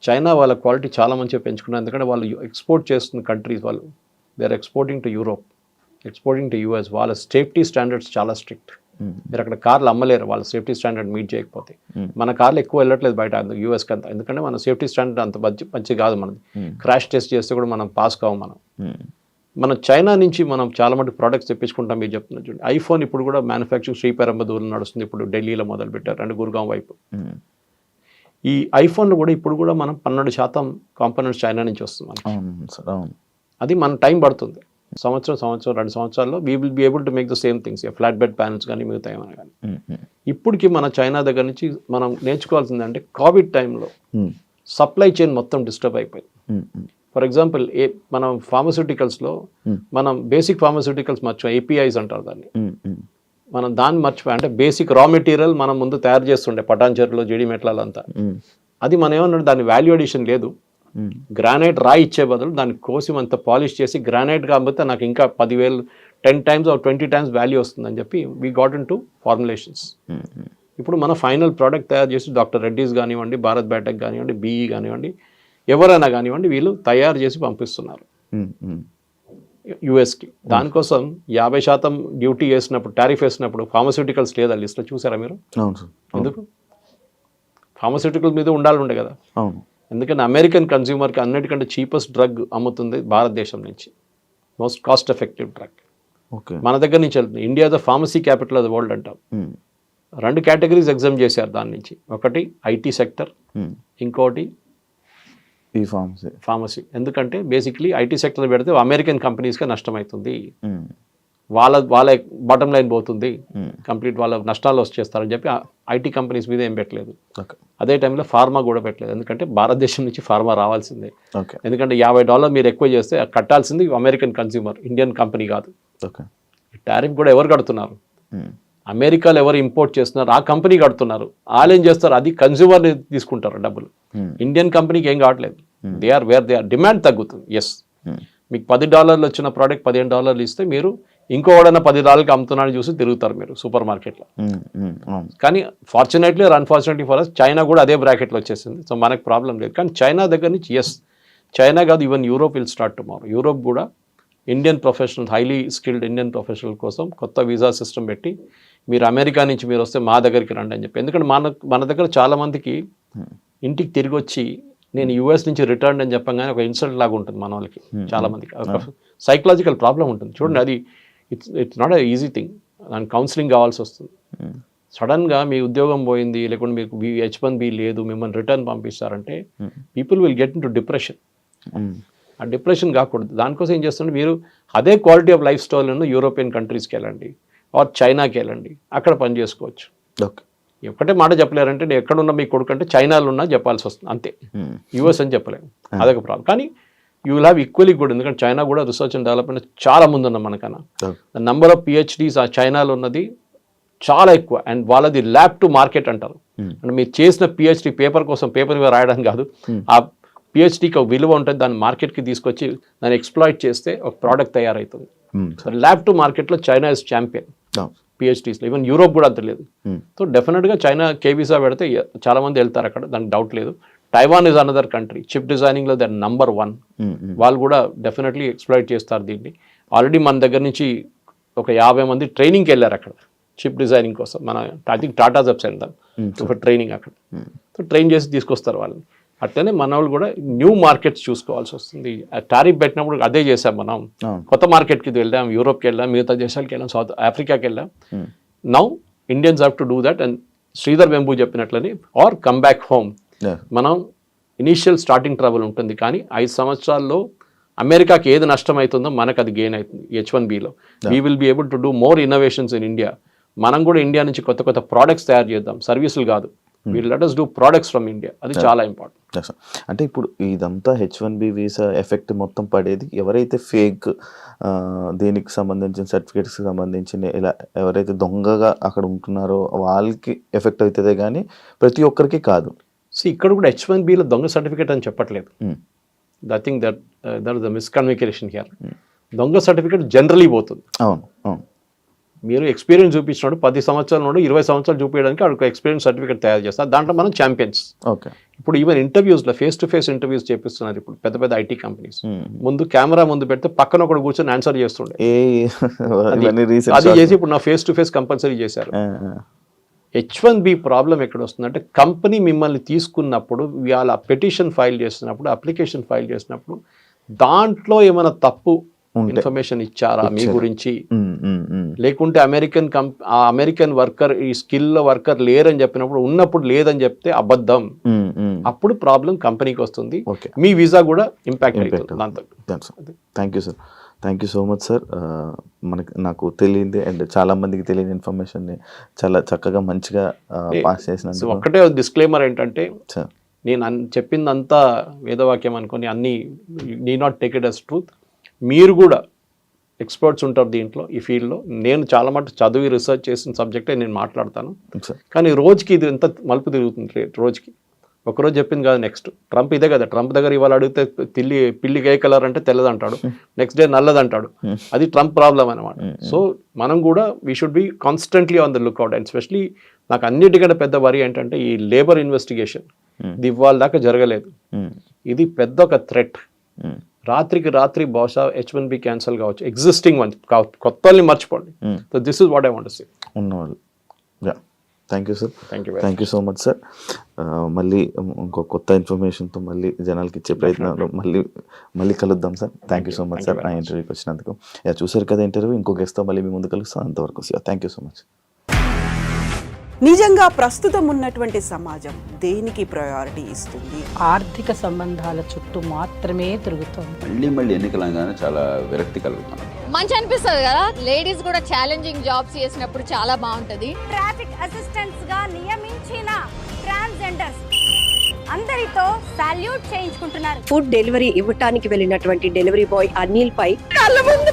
China వాళ్ళ క్వాలిటీ చాలా మంచిగా పెంచుకున్నారు, ఎందుకంటే వాళ్ళు ఎక్స్పోర్ట్ చేస్తున్న కంట్రీస్, వాళ్ళు they are exporting to Europe, exporting to US. వాళ్ళ సేఫ్టీ స్టాండర్డ్స్ చాలా స్ట్రిక్ట్. మీరు అక్కడ కార్లు అమ్మలేరు వాళ్ళ సేఫ్టీ స్టాండర్డ్ మీట్ చేయకపోతే. మన కార్లు ఎక్కువ వెళ్ళట్లేదు బయట US కంతా, ఎందుకంటే మన సేఫ్టీ స్టాండర్డ్ అంత మంచి కాదు. మనది క్రాష్ టెస్ట్ చేస్తే కూడా మనం పాస్ కావు. మన చైనా నుంచి మనం చాలా మంది ప్రోడక్ట్స్ తెప్పించుకుంటాం. మీరు చెప్తున్నారు చూడండి, ఐఫోన్ ఇప్పుడు కూడా మ్యానుఫ్యాక్చరింగ్ శ్రీపెరంబదూరులో నడుస్తుంది, ఇప్పుడు ఢిల్లీలో మొదలు పెట్టారు, అండ్ గుర్గాం వైపు. ఈ ఐఫోన్లో కూడా ఇప్పుడు కూడా మనం 12% కాంపోనెంట్స్ చైనా నుంచి వస్తుంది. అది మన టైం పడుతుంది, సంవత్సరం 2 సంవత్సరాల్లో we will be able to make the same things, flat bed panels కానీ మిగతా ఏమైనా కానీ. ఇప్పటికి మన చైనా దగ్గర నుంచి మనం నేర్చుకోవాల్సింది అంటే కోవిడ్ టైంలో సప్లై చైన్ మొత్తం డిస్టర్బ్ అయిపోయింది. ఫర్ ఎగ్జాంపుల్ మనం ఫార్మస్యూటికల్స్లో మనం బేసిక్ ఫార్మస్యూటికల్స్ మర్చిపోయి APIs అంటారు దాన్ని, మనం దాన్ని మర్చిపోయి, అంటే బేసిక్ రా మెటీరియల్ మనం ముందు తయారు చేస్తుండే పటాన్చెరులో, జీడి మెట్లలో. అది మనం ఏమన్నా దాని వాల్యూ అడిషన్ లేదు. గ్రానైట్ రాయి ఇచ్చే బదులు దాన్ని కోసి అంత పాలిష్ చేసి గ్రానైట్ కాబట్టి నాకు ఇంకా 10,000 10 times or 20 times వాల్యూ వస్తుందని చెప్పి we got in to formulations. ఇప్పుడు మన ఫైనల్ ప్రోడక్ట్ తయారు చేసి డాక్టర్ రెడ్డీస్ కానివ్వండి, భారత్ బయోటెక్ కానివ్వండి, BE కానివ్వండి, ఎవరైనా కానివ్వండి, వీళ్ళు తయారు చేసి పంపిస్తున్నారు USకి. దానికోసం 50% డ్యూటీ వేసినప్పుడు, టారిఫ్ వేసినప్పుడు ఫార్మస్యూటికల్స్ లేదా లిస్ట్లో చూసారా మీరు? ఎందుకు? ఫార్మస్యూటికల్ మీద ఉండాలి కదా. ఎందుకంటే అమెరికన్ కన్స్యూమర్కి అన్నిటికంటే చీపెస్ట్ డ్రగ్ అమ్ముతుంది భారతదేశం నుంచి, మోస్ట్ కాస్ట్ ఎఫెక్టివ్ డ్రగ్ మన దగ్గర నుంచి వెళ్తుంది. India the pharmacy capital of the world అంటాం. 2 కేటగిరీస్ ఎగ్జామ్ చేశారు దాని నుంచి, ఒకటి IT సెక్టర్, ఇంకోటి ఈ ఫార్మసీ. ఎందుకంటే బేసిక్లీ IT సెక్టర్ పెడితే అమెరికన్ కంపెనీస్కే నష్టం అవుతుంది, వాళ్ళ బాటమ్ లైన్ పోతుంది, కంప్లీట్ వాళ్ళ నష్టాలు వచ్చేస్తారని చెప్పి IT కంపెనీస్ మీద ఏం పెట్టలేదు. అదే టైంలో ఫార్మా కూడా పెట్టలేదు, ఎందుకంటే భారతదేశం నుంచి ఫార్మా రావాల్సిందే. ఎందుకంటే $50 మీరు ఎక్కువ చేస్తే కట్టాల్సింది అమెరికన్ కన్స్యూమర్, ఇండియన్ కంపెనీ కాదు. టారిఫ్ కూడా ఎవరు కడుతున్నారు? అమెరికాలో ఎవరు ఇంపోర్ట్ చేస్తున్నారు ఆ కంపెనీ కడుతున్నారు. వాళ్ళు ఏం చేస్తారు, అది కన్స్యూమర్ తీసుకుంటారు డబ్బులు. ఇండియన్ కంపెనీకి ఏం కావట్లేదు. దే ఆర్ డిమాండ్ తగ్గుతుంది. ఎస్, మీకు $10 వచ్చిన ప్రోడక్ట్ $15 ఇస్తే మీరు ఇంకోడన్నా $10 అమ్ముతున్నాడు చూసి తిరుగుతారు మీరు సూపర్ మార్కెట్లో. కానీ fortunately or unfortunately for us China కూడా అదే బ్రాకెట్లో వచ్చేసింది. సో మనకు ప్రాబ్లం లేదు. కానీ చైనా దగ్గర నుంచి చైనా కాదు, even Europe will start tomorrow. Europe కూడా Indian professional, highly skilled Indian professional కోసం కొత్త వీసా సిస్టమ్ పెట్టి మీరు అమెరికా నుంచి మీరు వస్తే మా దగ్గరికి రండి అని చెప్పి. ఎందుకంటే మన దగ్గర చాలామందికి ఇంటికి తిరిగి వచ్చి నేను యూఎస్ నుంచి రిటర్న్ అని చెప్పగానే ఒక ఇన్సల్ట్ లాగా ఉంటుంది మన వాళ్ళకి. చాలామందికి సైకలాజికల్ ప్రాబ్లం ఉంటుంది. చూడండి, అది it's not a easy thing. దానికి కౌన్సిలింగ్ కావాల్సి వస్తుంది. సడన్గా మీ ఉద్యోగం పోయింది, లేకుంటే మీకు H1B లేదు, మిమ్మల్ని రిటర్న్ పంపిస్తారంటే people will get into depression. ఆ డిప్రెషన్ కాకూడదు. దానికోసం ఏం చేస్తుంటే మీరు అదే quality of lifestyle European కంట్రీస్కి వెళ్ళండి, ఆర్ చైనాకి వెళ్ళండి, అక్కడ పని చేసుకోవచ్చు. ఒక్కటే మాట చెప్పలేరంటే నేను ఎక్కడున్నా మీ కొడుకు అంటే చైనాలో ఉన్నా చెప్పాల్సి వస్తుంది అంతే. యూఎస్ అని చెప్పలేము, అదొక ప్రాబ్లం. కానీ you will have equally good, ఎందుకంటే చైనా కూడా రీసెర్చ్ అండ్ డెవలప్మెంట్ చాలా ముందున్నాం మనకన్నా. ద నంబర్ ఆఫ్ PhDs ఆ చైనాలో ఉన్నది చాలా ఎక్కువ. అండ్ వాళ్ళది ల్యాబ్ టు మార్కెట్ అంటారు. అంటే మీరు చేసిన PhD పేపర్ కోసం పేపర్ మీద రాయడం కాదు, ఆ PhDకి ఒక విలువ ఉంటుంది. దాన్ని మార్కెట్కి తీసుకొచ్చి దాన్ని ఎక్స్ప్లాయిట్ చేస్తే ఒక ప్రోడక్ట్ తయారవుతుంది. సో ల్యాబ్ టు మార్కెట్లో చైనా ఇస్ ఛాంపియన్ PhDsలో. ఈవెన్ యూరోప్ కూడా అంత లేదు. సో డెఫినెట్గా చైనా వీసా పెడితే చాలామంది వెళ్తారు అక్కడ, దానికి డౌట్ లేదు. Taiwan is another country. Chip డిజైనింగ్లో దర్ నంబర్ 1. వాళ్ళు కూడా డెఫినెట్లీ ఎక్స్ప్లాయిట్ చేస్తారు దీన్ని. ఆల్రెడీ మన దగ్గర నుంచి ఒక 50 మంది ట్రైనింగ్కి వెళ్ళారు అక్కడ చిప్ డిజైనింగ్ కోసం. మన ఐ థింక్ టాటా జబ్స్ వెళ్దాం ఒక ట్రైనింగ్ అక్కడ. సో ట్రైన్ చేసి తీసుకొస్తారు వాళ్ళని. అట్లనే మన వాళ్ళు కూడా న్యూ మార్కెట్స్ చూసుకోవాల్సి వస్తుంది. టారిఫ్ పెట్టినప్పుడు అదే చేసాం మనం. కొత్త మార్కెట్కి వెళ్ళాం, యూరోప్కి వెళ్ళాం, మిగతా దేశాలకు వెళ్ళాం, సౌత్ ఆఫ్రికాకి వెళ్ళాం. Now Indians have to do that. And Sridhar Vembu చెప్పినట్లని ఆర్ కమ్ బ్యాక్ హోమ్. మనం ఇనీషియల్ స్టార్టింగ్ ట్రబుల్ ఉంటుంది, కానీ 5 సంవత్సరాల్లో అమెరికాకి ఏది నష్టం అవుతుందో మనకు అది గెయిన్ అవుతుంది. H1Bలో we will be able to do more innovations in India. మనం కూడా ఇండియా నుంచి కొత్త కొత్త ప్రోడక్ట్స్ తయారు చేద్దాం, సర్వీసులు కాదు. We'll let us do products from India. అది చాలా ఇంపార్టెంట్. అంటే ఇప్పుడు ఇదంతా H1B వీసా ఎఫెక్ట్ మొత్తం పడేది ఎవరైతే ఫేక్ దేనికి సంబంధించిన సర్టిఫికేట్స్కి సంబంధించిన ఇలా ఎవరైతే దొంగగా అక్కడ ఉంటున్నారో వాళ్ళకి ఎఫెక్ట్ అవుతుందే కానీ ప్రతి ఒక్కరికి కాదు. సో ఇక్కడ కూడా H1Bలో దొంగ సర్టిఫికేట్ అని చెప్పట్లేదు. I think that is the miscommunication here. దొంగ సర్టిఫికేట్ జనరలీ పోతుంది. అవును అవును. మీరు ఎక్స్పీరియన్స్ చూపించినాడు 10 సంవత్సరాల నుండి 20 సంవత్సరాలు చూపించడానికి అక్కడ ఎక్స్పీరియన్స్ సర్టిఫికేట్ తయారు చేస్తారు. దాంట్లో మనం ఛాంపియన్స్. ఓకే. ఇప్పుడు ఈవెన్ ఇంటర్వ్యూస్లో ఫేస్ టు ఫేస్ ఇంటర్వ్యూస్ చేపిస్తున్నారు ఇప్పుడు పెద్ద పెద్ద IT కంపెనీస్. ముందు కెమెరా ముందు పెడితే పక్కన ఒకటి కూర్చొని ఆన్సర్ చేస్తుండే. అది చేసి ఇప్పుడు నా ఫేస్ టు ఫేస్ కంపల్సరీ చేశారు. H1B ప్రాబ్లం ఎక్కడ వస్తుందంటే కంపెనీ మిమ్మల్ని తీసుకున్నప్పుడు వాళ్ళ పెటిషన్ ఫైల్ చేస్తున్నప్పుడు, అప్లికేషన్ ఫైల్ చేసినప్పుడు దాంట్లో ఏమైనా తప్పు ఇన్ఫర్మేషన్ ఇచ్చారా మీ గురించి, లేకుంటే అమెరికన్ వర్కర్ ఈ స్కిల్ వర్కర్ లేరని చెప్పినప్పుడు ఉన్నప్పుడు లేదని చెప్తే అబద్ధం. అప్పుడు ప్రాబ్లం కంపెనీకి వస్తుంది, మీ వీసా కూడా ఇంపాక్ట్ అవుతుంది దాంతో. Thank you sir, thank you so much sir. నాకు తెలియంది అండ్ చాలా మందికి తెలియని ఇన్ఫర్మేషన్ని చాలా చక్కగా మంచిగా పాస్ చేసినందుకు. ఒక్కటే డిస్క్లైమర్ ఏంటంటే, నేను చెప్పిందంతా వేదవాక్యం అనుకొని అన్ని need not take it as truth. మీరు కూడా ఎక్స్పర్ట్స్ ఉంటారు దీంట్లో, ఈ ఫీల్డ్లో. నేను చాలా మటు చదివి రీసెర్చ్ చేసిన సబ్జెక్టే నేను మాట్లాడతాను. కానీ రోజుకి ఇది ఎంత మలుపు తిరుగుతుంది. రోజుకి ఒకరోజు చెప్పింది కాదు, నెక్స్ట్ ట్రంప్ ఇదే కదా. ట్రంప్ దగ్గర ఇవాళ అడిగితే పిల్లి ఏ కలర్ అంటే తెల్లదంటాడు, నెక్స్ట్ డే నల్లదంటాడు. అది ట్రంప్ ప్రాబ్లం అనమాట. సో మనం కూడా we should be constantly on the lookout. And especially నాకు అన్నిటికంటే పెద్ద వరి ఏంటంటే ఈ లేబర్ ఇన్వెస్టిగేషన్. ఇది ఇవాళ దాకా జరగలేదు. ఇది పెద్ద ఒక థ్రెట్. రాత్రికి రాత్రి బహుశా H1B క్యాన్సల్ కావచ్చు, ఎగ్జిస్టింగ్ వన్ కొత్త వాళ్ళని మర్చిపోండి. So this is what I want to say. ఉన్నవాళ్ళు. Thank you sir, thank you so much sir. మళ్ళీ ఇంకో కొత్త ఇన్ఫర్మేషన్తో మళ్ళీ జనాలకి ఇచ్చే ప్రయత్నంలో మళ్ళీ కలుద్దాం sir. Thank you so much sir ఆ ఇంటర్వ్యూకి వచ్చినందుకు. చూసారు కదా ఇంటర్వ్యూ, ఇంకో గెస్ట్తో మళ్ళీ మీ ముందు కలుస్తాం. అంతవరకు థ్యాంక్ యూ సో మచ్. నిజంగా ప్రస్తుతం ఉన్నటువంటి సమాజం దేనికి ప్రయారిటీ ఇస్తుంది? ఆర్థిక సంబంధాల చుట్టూ మాత్రమే తిరుగుతుంది. మళ్ళీ ఎన్నికలంగానే చాలా విరక్తి కలుగుతాను. మంచి అనిపిస్తుంది కదా, లేడీస్ కూడా ఛాలెంజింగ్ జాబ్స్ చేసినప్పుడు చాలా బాగుంటది. ట్రాఫిక్ అసిస్టెంట్స్ గా నియమించిన ట్రాన్స్జెండర్స్ అందరితో సాల్యూట్ చేయించుకుంటున్నారు. ఫుడ్ డెలివరీ ఇవ్వటానికి వెళ్ళినటువంటి డెలివరీ బాయ్ అనిల్ పై కళ్ళ ముందు